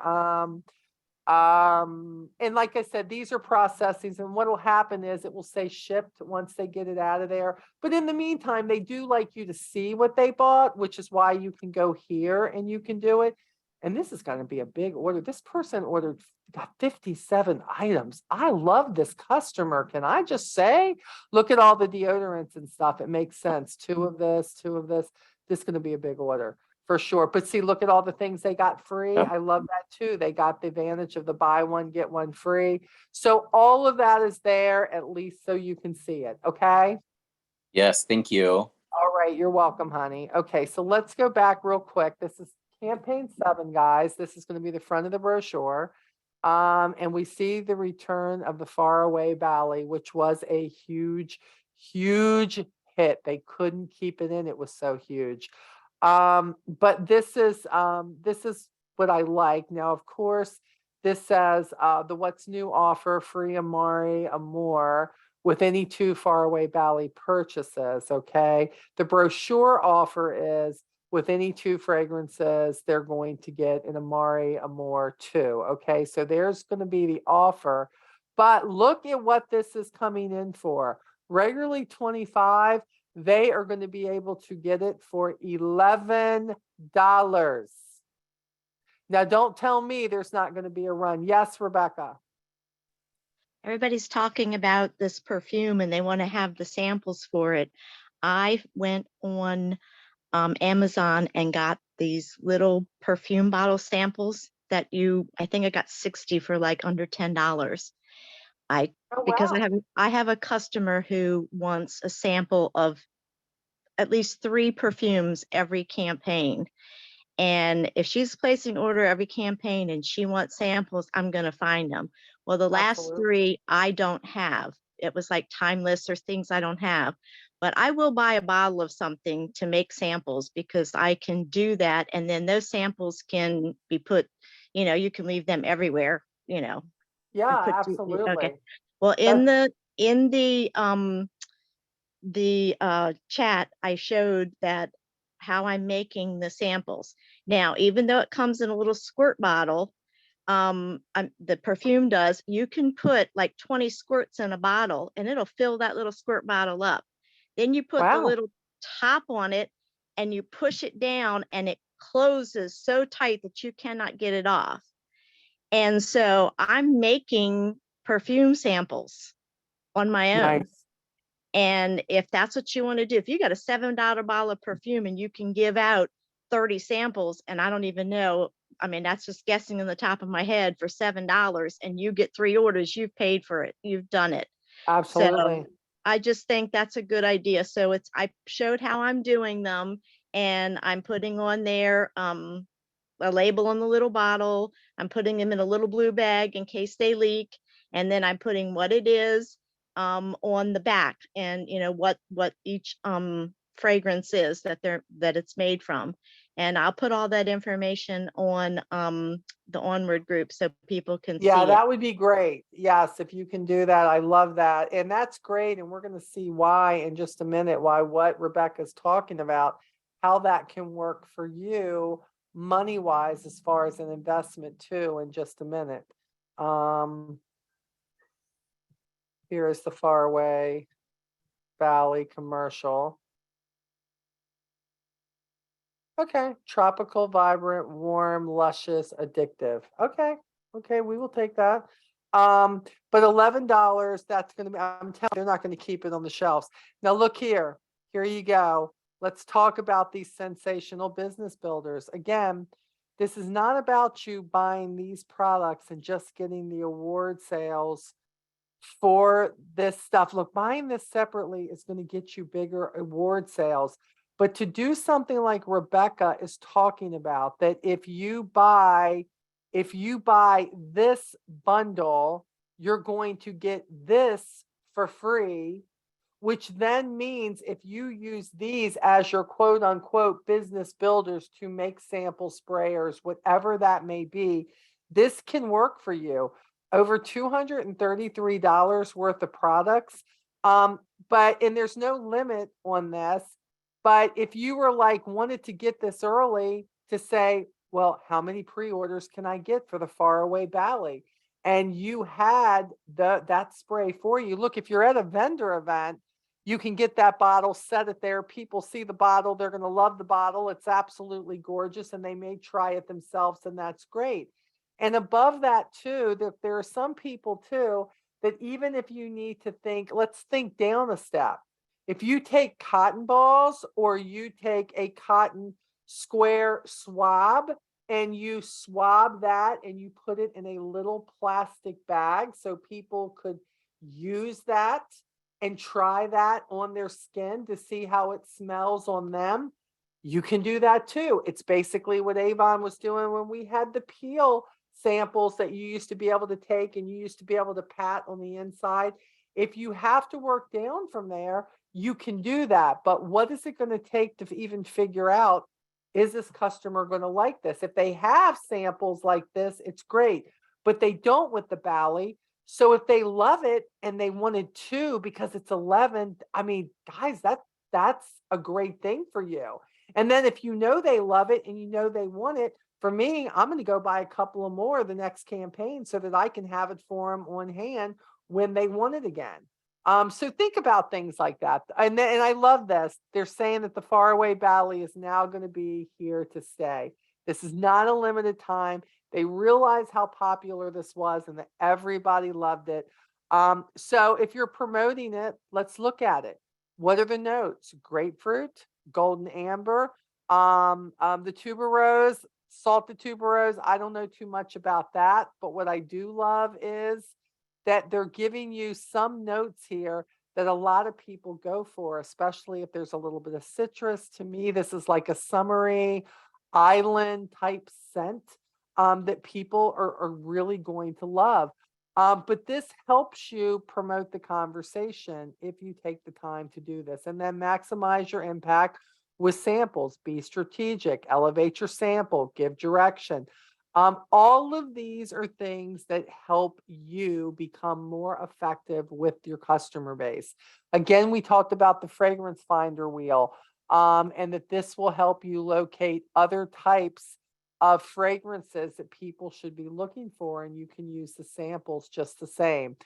And like I said, these are processes, and what will happen is it will say shipped once they get it out of there. But in the meantime, they do like you to see what they bought, which is why you can go here and you can do it. And this is going to be a big order. This person got 57 items. I love this customer. Can I just say, look at all the deodorants and stuff. It makes sense. Two of this. This is going to be a big order for sure. But see, look at all the things they got free. Yeah. I love that too. They got the advantage of the buy one, get one free. So all of that is there, at least so you can see it. Okay. Yes, thank you. All right, you're welcome, honey. Okay, so let's go back real quick. This is campaign 7, guys. This is going to be the front of the brochure. And we see the return of the Faraway Ballet, which was a huge, huge hit. They couldn't keep it in. It was so huge. But this is what I like. Now, of course, this says the what's new offer, free Amari Amore with any 2 Faraway Ballet purchases. Okay. The brochure offer is with any 2 fragrances, they're going to get an Amari Amore too. Okay. So there's going to be the offer, but look at what this is coming in for. Regularly 25, they are going to be able to get it for $11. Now, don't tell me there's not going to be a run. Yes, Rebecca. Everybody's talking about this perfume and they want to have the samples for it. I went on Amazon and got these little perfume bottle samples that I think I got 60 for like under $10. Oh, Because wow. I have a customer who wants a sample of at least 3 perfumes every campaign. And if she's placing order every campaign and she wants samples, I'm going to find them. Well, the last Absolutely. 3 I don't have. It was like timeless or things I don't have. But I will buy a bottle of something to make samples because I can do that. And then those samples can be put, you can leave them everywhere, and Yeah, put okay. absolutely. Well, in That's the chat, I showed that how I'm making the samples. Now, even though it comes in a little squirt bottle, the perfume does, you can put like 20 squirts in a bottle and it'll fill that little squirt bottle up. Then you put the wow. little top on it and you push it down and it closes so tight that you cannot get it off. And so I'm making perfume samples on my own. Nice. And if that's what you want to do, if you got a $7 bottle of perfume and you can give out 30 samples, and I don't even know, I mean, that's just guessing in the top of my head for $7 and you get 3 orders, you've paid for it. You've done it. So Absolutely. I just think that's a good idea. So I showed how I'm doing them and I'm putting on there a label on the little bottle. I'm putting them in a little blue bag in case they leak. And then I'm putting what it is on the back and what each fragrance is that it's made from. And I'll put all that information on the Onward group so people can Yeah, see it. that would be great. Yes, if you can do that, I love that. And that's great. And we're going to see why in just a minute, why what Rebecca's talking about, how that can work for you money wise as far as an investment too in just a minute. Here is the Faraway Valley commercial. Okay, tropical, vibrant, warm, luscious, addictive. Okay, okay, we will take that. But $11, that's gonna be, I'm telling you, they're not gonna keep it on the shelves. Now look here, here you go. Let's talk about these sensational business builders. Again, this is not about you buying these products and just getting the award sales for this stuff. Look, buying this separately is going to get you bigger award sales. But to do something like Rebecca is talking about, that if you buy this bundle, you're going to get this for free, which then means if you use these as your quote unquote business builders to make sample sprayers, whatever that may be, this can work for you. Over $233 worth of products. And there's no limit on this. But if you were like wanted to get this early to say, well, how many pre-orders can I get for the Faraway Valley? And you had that spray for you. Look, if you're at a vendor event, you can get that bottle, set it there. People see the bottle, they're going to love the bottle. It's absolutely gorgeous, and they may try it themselves, and that's great. And above that too, that there are some people too, that even if you need to think, let's think down a step. If you take cotton balls or you take a cotton square swab and you swab that and you put it in a little plastic bag so people could use that and try that on their skin to see how it smells on them, you can do that too. It's basically what Avon was doing when we had the peel samples that you used to be able to take and you used to be able to pat on the inside. If you have to work down from there, you can do that. But what is it going to take to even figure out, is this customer going to like this? If they have samples like this, it's great, but they don't with the Bally. So if they love it and they wanted 2 because it's 11, I mean, guys, that's a great thing for you. And then if you know they love it and you know they want it, for me, I'm going to go buy a couple of more the next campaign so that I can have it for them on hand when they want it again. So think about things like that. And I love this. They're saying that the Faraway Valley is now going to be here to stay. This is not a limited time. They realize how popular this was and that everybody loved it. So if you're promoting it, let's look at it. What are the notes? Grapefruit, golden amber, The tuberose, salted tuberose, I don't know too much about that, but what I do love is that they're giving you some notes here that a lot of people go for, especially if there's a little bit of citrus. To me, this is like a summery island type scent that people are really going to love. But this helps you promote the conversation if you take the time to do this, and then maximize your impact with samples. Be strategic, elevate your sample, give direction. All of these are things that help you become more effective with your customer base. Again, we talked about the fragrance finder wheel, and that this will help you locate other types of fragrances that people should be looking for, and you can use the samples just the same.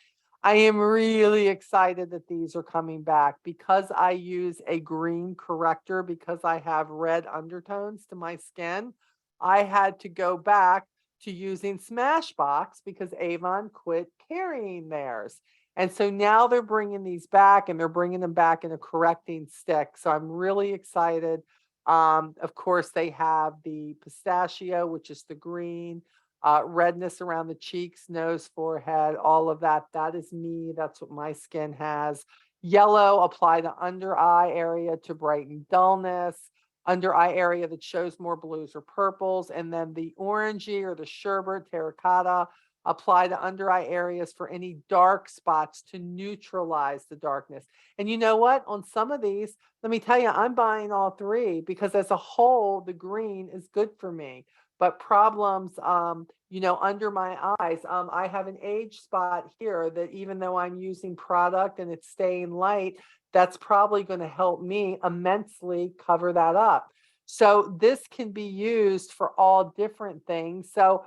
I am really excited that these are coming back because I use a green corrector because I have red undertones to my skin. I had to go back to using Smashbox because Avon quit carrying theirs. And so now they're bringing these back, and they're bringing them back in a correcting stick. So I'm really excited. Of course, they have the pistachio, which is the green, redness around the cheeks, nose, forehead, all of that. That is me. That's what my skin has. Yellow, apply to under eye area to brighten dullness, under eye area that shows more blues or purples. And then the orangey or the sherbet terracotta, apply to under eye areas for any dark spots to neutralize the darkness. And you know what? On some of these, let me tell you, I'm buying all three because as a whole, the green is good for me. But problems, under my eyes, I have an age spot here that even though I'm using product and it's staying light, that's probably going to help me immensely cover that up. So this can be used for all different things. So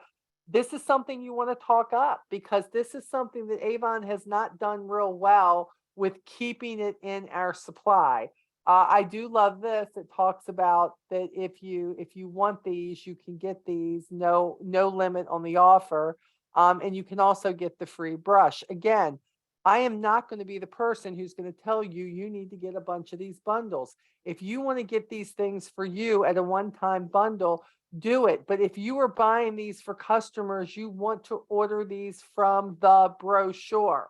this is something you want to talk up because this is something that Avon has not done real well with keeping it in our supply. I do love this. It talks about that if you want these, you can get these, no limit on the offer. And you can also get the free brush. Again, I am not going to be the person who's going to tell you you need to get a bunch of these bundles. If you want to get these things for you at a one-time bundle, do it. But if you are buying these for customers, you want to order these from the brochure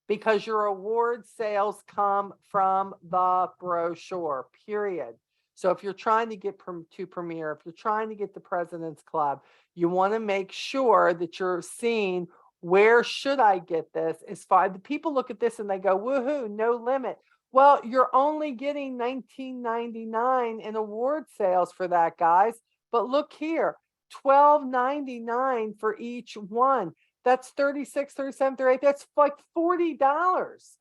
because your award sales come from the brochure, period. So if you're trying to get to Premier, if you're trying to get the President's Club, you want to make sure that you're seeing where should I get this? As far the people look at this and they go, woohoo, no limit. Well, you're only getting $19.99 in award sales for that, guys. But look here, $12.99 for each one. That's 36, 37, 38. That's like $40.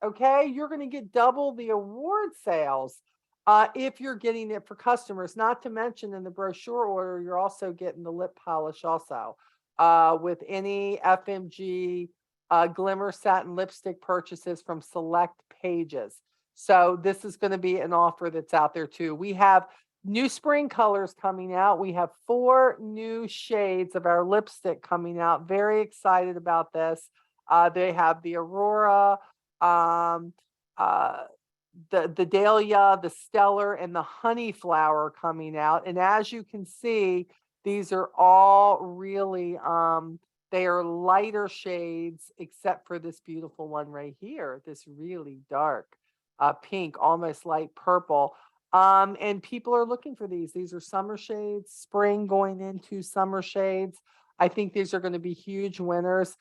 Okay. You're going to get double the award sales if you're getting it for customers. Not to mention in the brochure order, you're also getting the lip polish also with any FMG glimmer satin lipstick purchases from select pages. So this is going to be an offer that's out there too. We have new spring colors coming out. We have 4 new shades of our lipstick coming out. Very excited about this. They have the Aurora, the Dahlia, the Stellar, and the Honey Flower coming out. And as you can see, these are all really, they are lighter shades, except for this beautiful one right here, this really dark pink, almost light purple. And people are looking for these. These are summer shades, spring going into summer shades. I think these are going to be huge winners.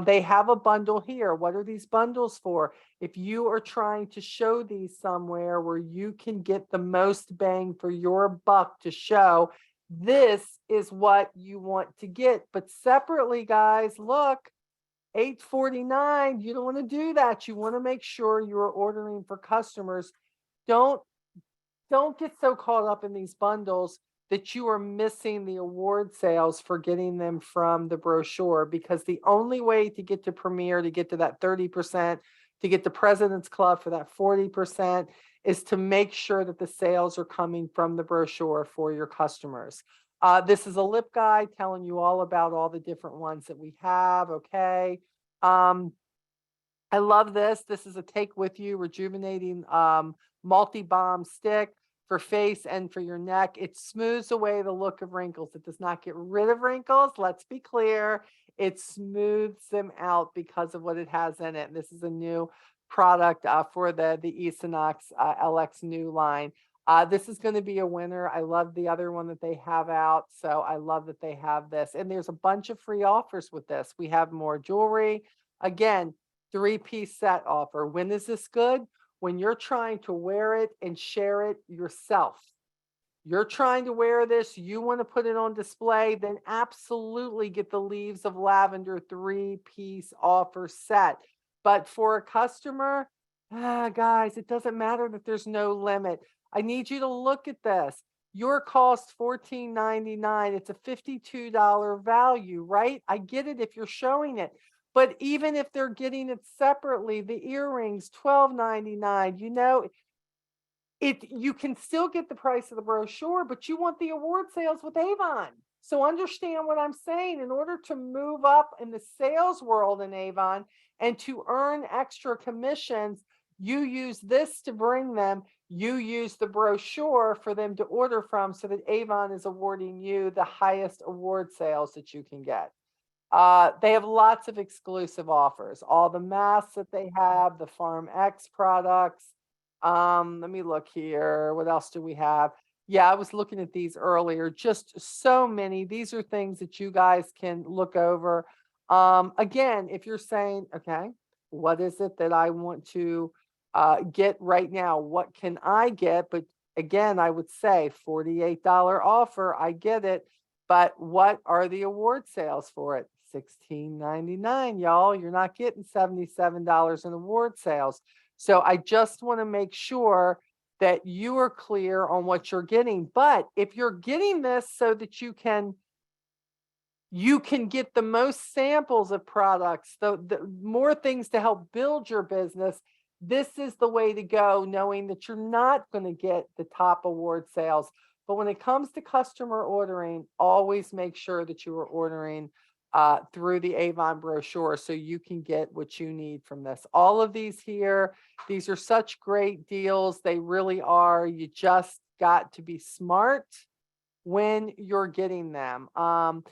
They have a bundle here. What are these bundles for? If you are trying to show these somewhere where you can get the most bang for your buck to show, this is what you want to get. But separately, guys, look, $8.49. You don't want to do that. You want to make sure you're ordering for customers. Don't get so caught up in these bundles that you are missing the award sales for getting them from the brochure, because the only way to get to Premier, to get to that 30%, to get the President's Club for that 40%, is to make sure that the sales are coming from the brochure for your customers. This is a lip guide telling you all about all the different ones that we have. Okay. I love this. This is a take with you rejuvenating multi-balm stick. for face and for your neck. It smooths away the look of wrinkles. It does not get rid of wrinkles. Let's be clear. It smooths them out because of what it has in it. And this is a new product for the Esonox LX new line. This is going to be a winner. I love the other one that they have out. So I love that they have this. And there's a bunch of free offers with this. We have more jewelry. Again, 3-piece set offer. When is this good? When you're trying to wear it and share it yourself. You're trying to wear this, you want to put it on display, then absolutely get the Leaves of Lavender 3-piece offer set. But for a customer, guys, it doesn't matter that there's no limit. I need you to look at this. Your cost $14.99. It's a $52 value, right? I get it if you're showing it. But even if they're getting it separately, the earrings, $12.99, you can still get the price of the brochure, but you want the award sales with Avon. So understand what I'm saying. In order to move up in the sales world in Avon and to earn extra commissions, you use this to bring them. You use the brochure for them to order from so that Avon is awarding you the highest award sales that you can get. They have lots of exclusive offers. All the masks that they have, the Farm X products. Let me look here. What else do we have? Yeah, I was looking at these earlier. Just so many. These are things that you guys can look over. Again, if you're saying, okay, what is it that I want to get right now? What can I get? But again, I would say $48 offer. I get it. But what are the award sales for it? $16.99, y'all. You're not getting $77 in award sales. So I just want to make sure that you are clear on what you're getting. But if you're getting this so that you can get the most samples of products, the more things to help build your business, this is the way to go, knowing that you're not going to get the top award sales. But when it comes to customer ordering, always make sure that you are ordering through the Avon brochure so you can get what you need from this. All of these here, these are such great deals. They really are. You just got to be smart when you're getting them. I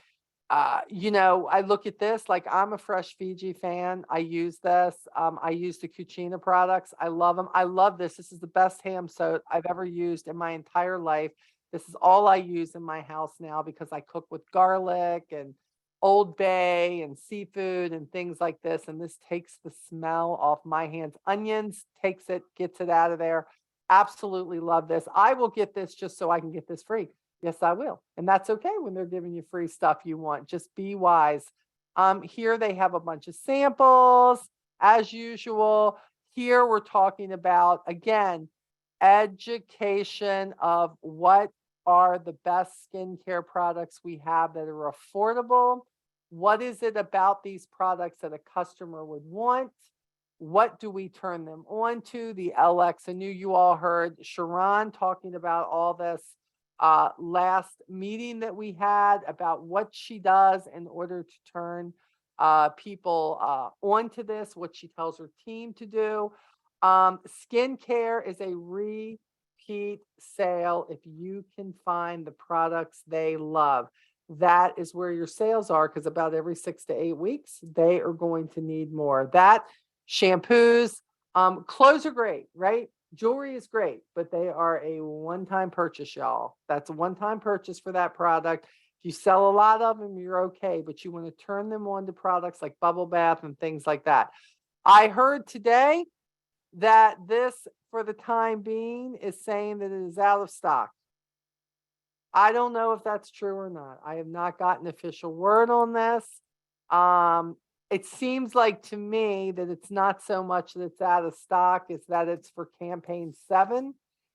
look at this, like I'm a Fresh Fiji fan. I use this. I use the Cucina products. I love them. I love this. This is the best ham soap I've ever used in my entire life. This is all I use in my house now because I cook with garlic and Old Bay and seafood and things like this. And this takes the smell off my hands. Onions, takes it, gets it out of there. Absolutely love this. I will get this just so I can get this free. Yes, I will. And that's okay when they're giving you free stuff you want. Just be wise. Here they have a bunch of samples as usual. Here we're talking about, again, education of what are the best skincare products we have that are affordable. What is it about these products that a customer would want? What do we turn them on to? The LX, I knew you all heard Sharon talking about all this last meeting that we had about what she does in order to turn people onto this, what she tells her team to do. Skincare is a repeat sale if you can find the products they love. That is where your sales are, because about every 6 to 8 weeks, they are going to need more. That, shampoos, clothes are great, right? Jewelry is great, but they are a one-time purchase, y'all. That's a one-time purchase for that product. If you sell a lot of them, you're okay, but you want to turn them on to products like bubble bath and things like that. I heard today that this, for the time being, is saying that it is out of stock. I don't know if that's true or not. I have not gotten official word on this. It seems like to me that it's not so much that it's out of stock, is that it's for campaign 7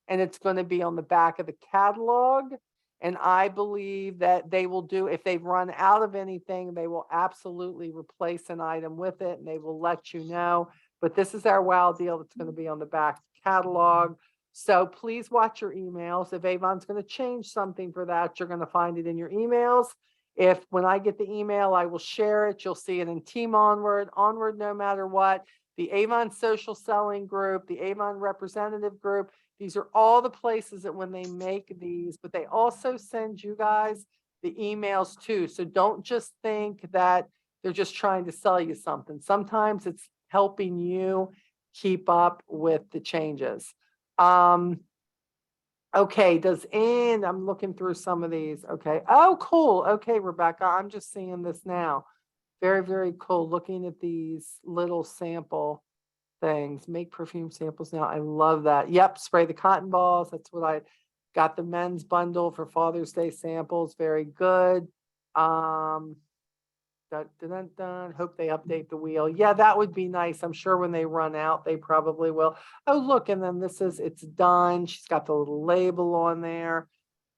and it's going to be on the back of the catalog. And I believe that they will do, if they've run out of anything, they will absolutely replace an item with it and they will let you know. But this is our wow deal that's going to be on the back catalog. So please watch your emails. If Avon's going to change something for that, you're going to find it in your emails. If when I get the email, I will share it. You'll see it in Team Onward no matter what. the Avon Social Selling Group, the Avon Representative Group. These are all the places that when they make these, but they also send you guys the emails too. So don't just think that they're just trying to sell you something. Sometimes it's helping you keep up with the changes. Okay, I'm looking through some of these. Okay. Oh, cool. Okay, Rebecca, I'm just seeing this now. Very, very cool. Looking at these little sample things. Make perfume samples now. I love that. Yep, spray the cotton balls. That's what I got, the men's bundle for Father's Day samples. Very good. Dun, dun, dun, dun. Hope they update the wheel. Yeah, that would be nice. I'm sure when they run out, they probably will. Oh, look, and then it's done. She's got the little label on there.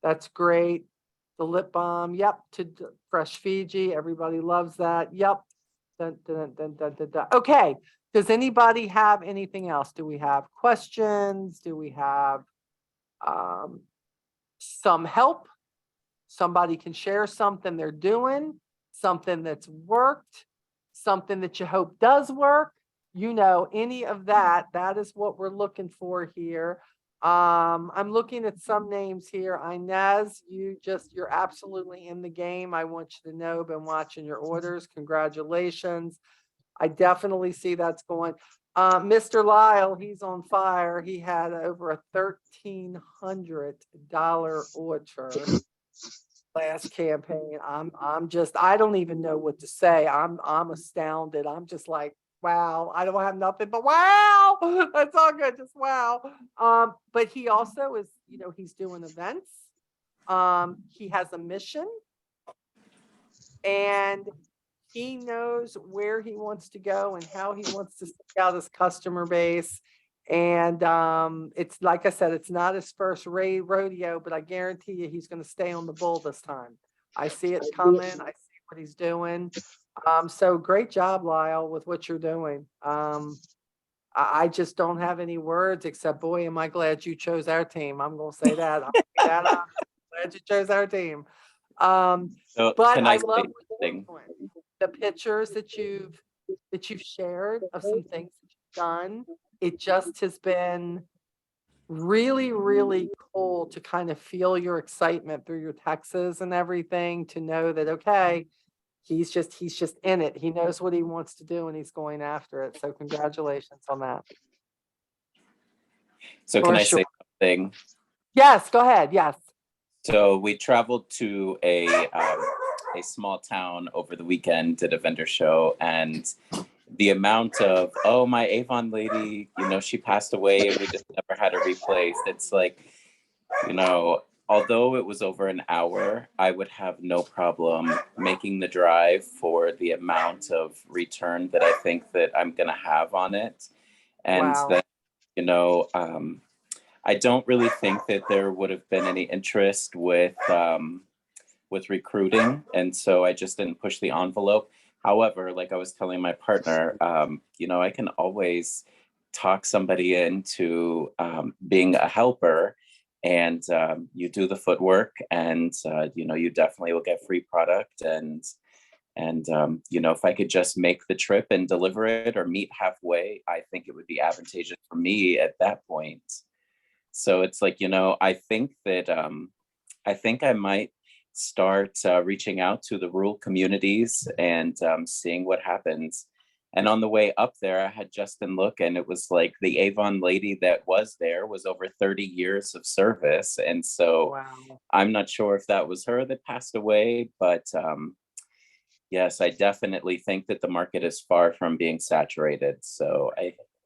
That's great. The lip balm. Yep, Fresh Fiji. Everybody loves that. Yep. Dun, dun, dun, dun, dun, dun. Okay. Does anybody have anything else? Do we have questions? Do we have some help? Somebody can share something they're doing, something that's worked, something that you hope does work. You know, any of that, that is what we're looking for here. I'm looking at some names here. Inez, you're absolutely in the game. I want you to know, been watching your orders. Congratulations. I definitely see that's going. Mr. Lyle, he's on fire. He had over a $1,300 order last campaign. I don't even know what to say. I'm astounded. I'm just like, wow, I don't have nothing but wow. That's all good. Just wow. But he also is, he's doing events. He has a mission, and he knows where he wants to go and how he wants to seek out his customer base. And it's like I said, it's not his first rodeo, but I guarantee you he's going to stay on the bull this time. I see it coming. I see what he's doing. So great job, Lyle, with what you're doing. I just don't have any words except, boy, am I glad you chose our team. I'm going to say that. I'm glad you chose our team. So But can I I say love what you're something? doing. The pictures that you've shared of some things that you've done. It just has been really, really cool to kind of feel your excitement through your texts and everything, to know that, okay, he's just in it. He knows what he wants to do and he's going after it. So congratulations on that. So For can I sure. say something? Yes, go ahead. Yes. So we traveled to a small town over the weekend, did a vendor show, and the amount of, oh, my Avon lady, she passed away and we just never had her replaced. It's like, although it was over an hour, I would have no problem making the drive for the amount of return that I think that I'm going to have on it. And Wow. then, I don't really think that there would have been any interest with recruiting. And so I just didn't push the envelope. However, like I was telling my partner, I can always talk somebody into being a helper, and you do the footwork, and you definitely will get free product. And if I could just make the trip and deliver it or meet halfway, I think it would be advantageous for me at that point. So it's like, I think that I might start reaching out to the rural communities and seeing what happens. And on the way up there, I had Justin look, and it was like the Avon lady that was there was over 30 years of service. And so Wow. I'm not sure if that was her that passed away, but yes, I definitely think that the market is far from being saturated. So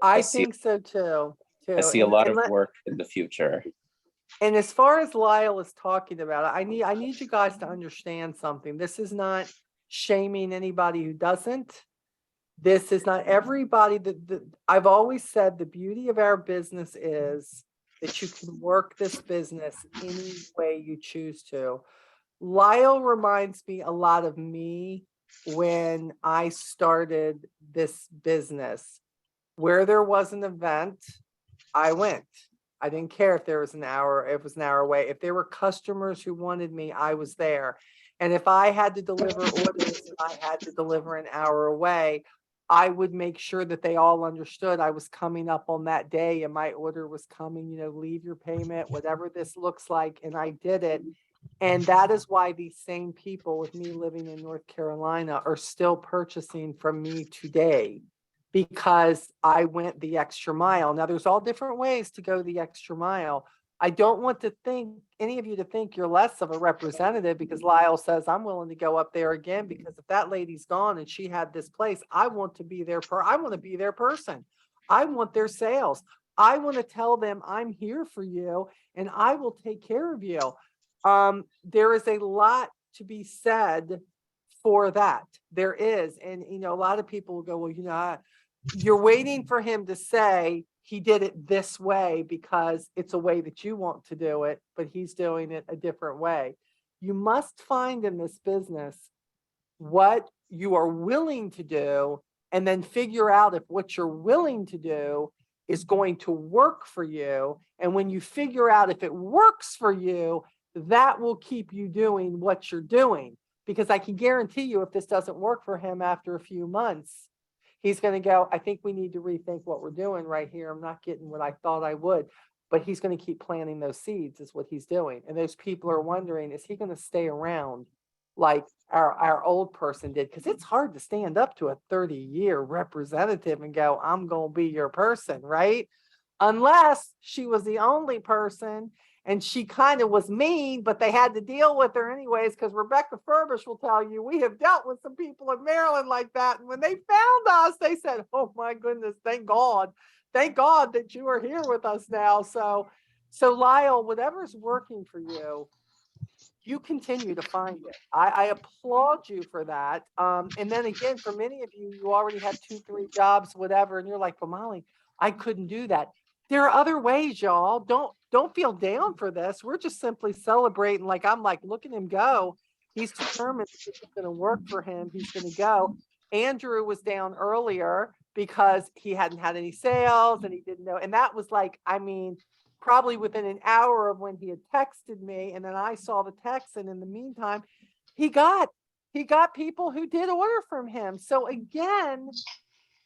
I see- think so too. I see a lot of work in the future. And as far as Lyle is talking about, I need you guys to understand something. This is not shaming anybody who doesn't. This is not everybody. I've always said the beauty of our business is that you can work this business any way you choose to. Lyle reminds me a lot of me when I started this business. Where there was an event, I went. I didn't care if there was an hour, it was an hour away. If there were customers who wanted me, I was there. And if I had to deliver orders and I had to deliver an hour away, I would make sure that they all understood I was coming up on that day and my order was coming, leave your payment, whatever this looks like. And I did it. And that is why these same people with me living in North Carolina are still purchasing from me today because I went the extra mile. Now, there's all different ways to go the extra mile. I don't want to think any of you to think you're less of a representative because Lyle says I'm willing to go up there again because if that lady's gone and she had this place, I want to be there I want to be their person. I want their sales. I want to tell them I'm here for you and I will take care of you. There is a lot to be said for that. There is. And, a lot of people will go, well, you're waiting for him to say he did it this way because it's a way that you want to do it, but he's doing it a different way. You must find in this business what you are willing to do and then figure out if what you're willing to do is going to work for you. And when you figure out if it works for you, that will keep you doing what you're doing. Because I can guarantee you, if this doesn't work for him after a few months, he's going to go, I think we need to rethink what we're doing right here. I'm not getting what I thought I would. But he's going to keep planting those seeds is what he's doing. And those people are wondering, is he going to stay around like our old person did? Because it's hard to stand up to a 30-year representative and go, I'm going to be your person, right? Unless she was the only person and she kind of was mean, but they had to deal with her anyways, because Rebecca Furbish will tell you, we have dealt with some people in Maryland like that. And when they found us, they said, oh my goodness, thank God that you are here with us now. So Lyle, whatever's working for you, you continue to find it. I applaud you for that. And then again, for many of you, you already have 2, 3 jobs, whatever. And you're like, well, Molly, I couldn't do that. There are other ways, y'all. Don't feel down for this. We're just simply celebrating. Like, I'm like, look at him go. He's determined this is going to work for him. He's going to go. Andrew was down earlier because he hadn't had any sales and he didn't know. And that was like, probably within an hour of when he had texted me. And then I saw the text. And in the meantime, he got people who did order from him. So again,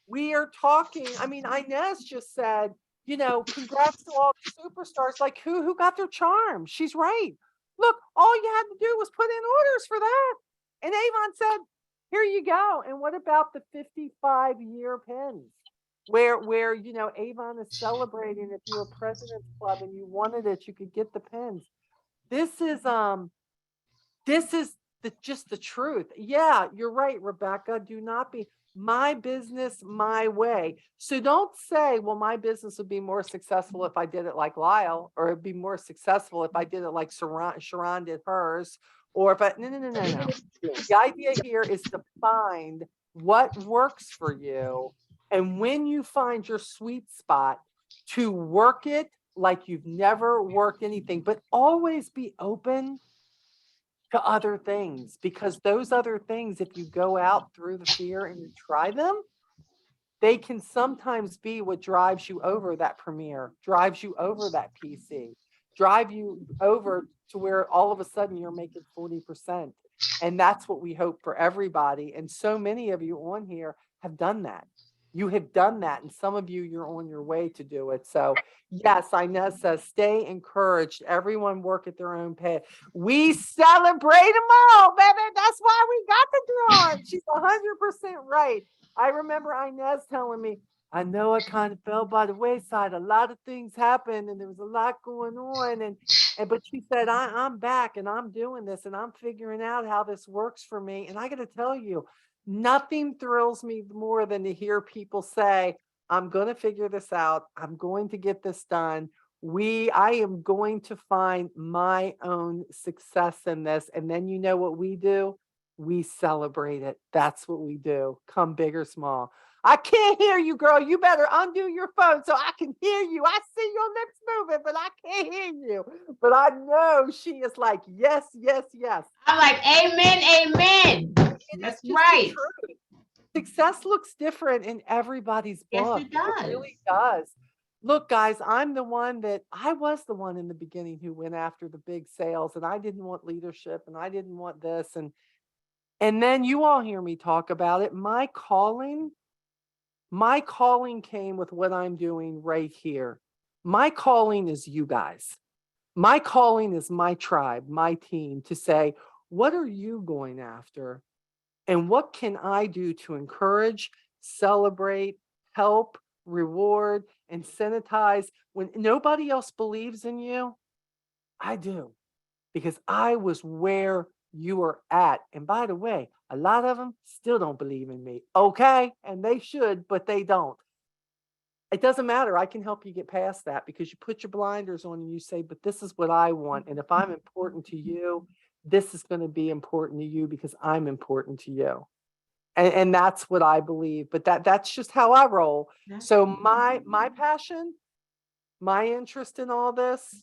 we are talking. Inez just said, congrats to all the superstars. Like who got their charm? She's right. Look, all you had to do was put in orders for that. And Avon said, here you go. And what about the 55-year pins? Where Avon is celebrating if you're a President's Club and you wanted it, you could get the pins. This is just the truth. Yeah, you're right, Rebecca. Do not be my business, my way. So don't say, well, my business would be more successful if I did it like Lyle, or it'd be more successful if I did it like Sharon did hers, or if no. The idea here is to find what works for you. And when you find your sweet spot, to work it like you've never worked anything, but always be open to other things, because those other things, if you go out through the fear and you try them, they can sometimes be what drives you over that Premiere, drives you over that PC, drive you over to where all of a sudden you're making 40%. And that's what we hope for everybody. And so many of you on here have done that. You have done that. And some of you, you're on your way to do it. So yes, Inez says, stay encouraged. Everyone work at their own pace. We celebrate them all, baby. That's why we got the drawing. She's 100% right. I remember Inez telling me, I know I kind of fell by the wayside. A lot of things happened and there was a lot going on. But she said, I'm back and I'm doing this and I'm figuring out how this works for me. And I got to tell you, nothing thrills me more than to hear people say, I'm going to figure this out. I'm going to get this done. I am going to find my own success in this. And then you know what we do? We celebrate it. That's what we do. Come big or small. I can't hear you, girl. You better undo your phone so I can hear you. I see your lips moving, but I can't hear you. But I know she is like, yes, yes, yes. I'm like, amen, amen. That's right. Success looks different in everybody's book. Yes, it does. It really does. Look, guys, I was the one in the beginning who went after the big sales, and I didn't want leadership and I didn't want this. And then you all hear me talk about it. My calling My calling came with what I'm doing right here. My calling is you guys. My calling is my tribe, my team to say, what are you going after? And what can I do to encourage, celebrate, help, reward, and sanitize when nobody else believes in you? I do, because I was where you were at. And by the way, a lot of them still don't believe in me. Okay. And they should, but they don't. It doesn't matter. I can help you get past that because you put your blinders on and you say, but this is what I want. And if I'm important to you, this is going to be important to you because I'm important to you. And that's what I believe. But that's just how I roll. So my passion, my interest in all this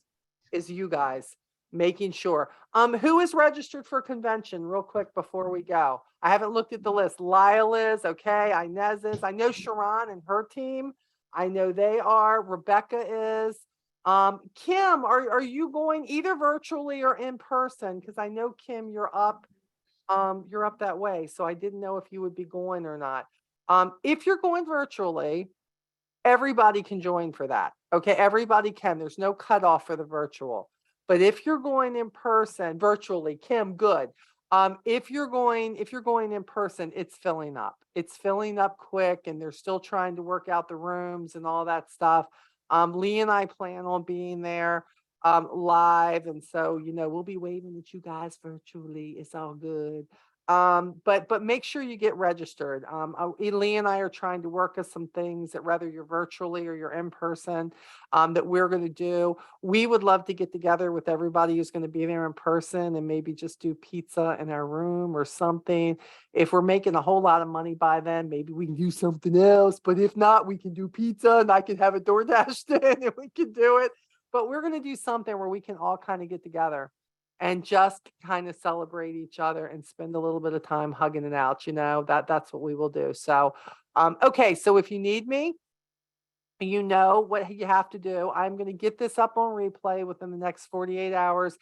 is you guys making sure. Who is registered for convention real quick before we go? I haven't looked at the list. Lyle is, okay. Inez is. I know Sharon and her team. I know they are. Rebecca is. Kim, are you going either virtually or in person? Because I know Kim, you're up that way. So I didn't know if you would be going or not. If you're going virtually, everybody can join for that. Okay, everybody can. There's no cutoff for the virtual. But if you're going in person, virtually, Kim, good. If you're going in person, it's filling up. It's filling up quick, and they're still trying to work out the rooms and all that stuff. Lee and I plan on being there live, and so we'll be waving at you guys virtually. It's all good. But make sure you get registered. Lee and I are trying to work on some things that whether you're virtually or you're in person, that we're going to do. We would love to get together with everybody who's going to be there in person and maybe just do pizza in our room or something. If we're making a whole lot of money by then, maybe we can do something else. But if not, we can do pizza and I can have it DoorDashed in and we can do it. But we're going to do something where we can all kind of get together and just kind of celebrate each other and spend a little bit of time hugging it out. That's what we will do. So, okay. So if you need me, you know what you have to do. I'm going to get this up on replay within the next 48 hours.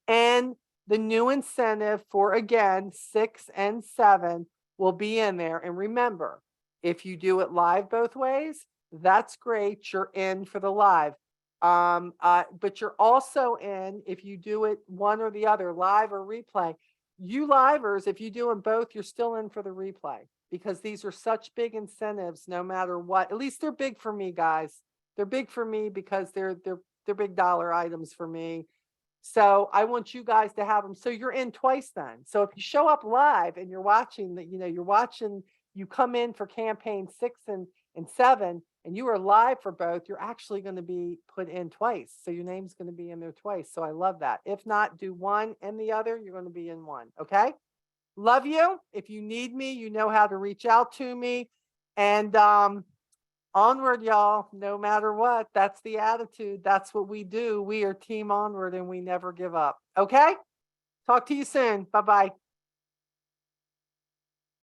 And the new incentive for, again, 6 and 7 will be in there. And remember, if you do it live both ways, that's great. You're in for the live. But you're also in if you do it one or the other, live or replay. You livers, if you do them both, you're still in for the replay because these are such big incentives no matter what. At least they're big for me, guys. They're big for me because they're big dollar items for me. So I want you guys to have them. So you're in twice then. So if you show up live and you're watching that, you come in for campaign 6 and 7 and you are live for both, you're actually going to be put in twice. So your name's going to be in there twice. So I love that. If not, do one and the other, you're going to be in one. Okay. Love you. If you need me, you know how to reach out to me. And onward, y'all, no matter what, that's the attitude. That's what we do. We are team onward and we never give up. Okay. Talk to you soon. Bye-bye.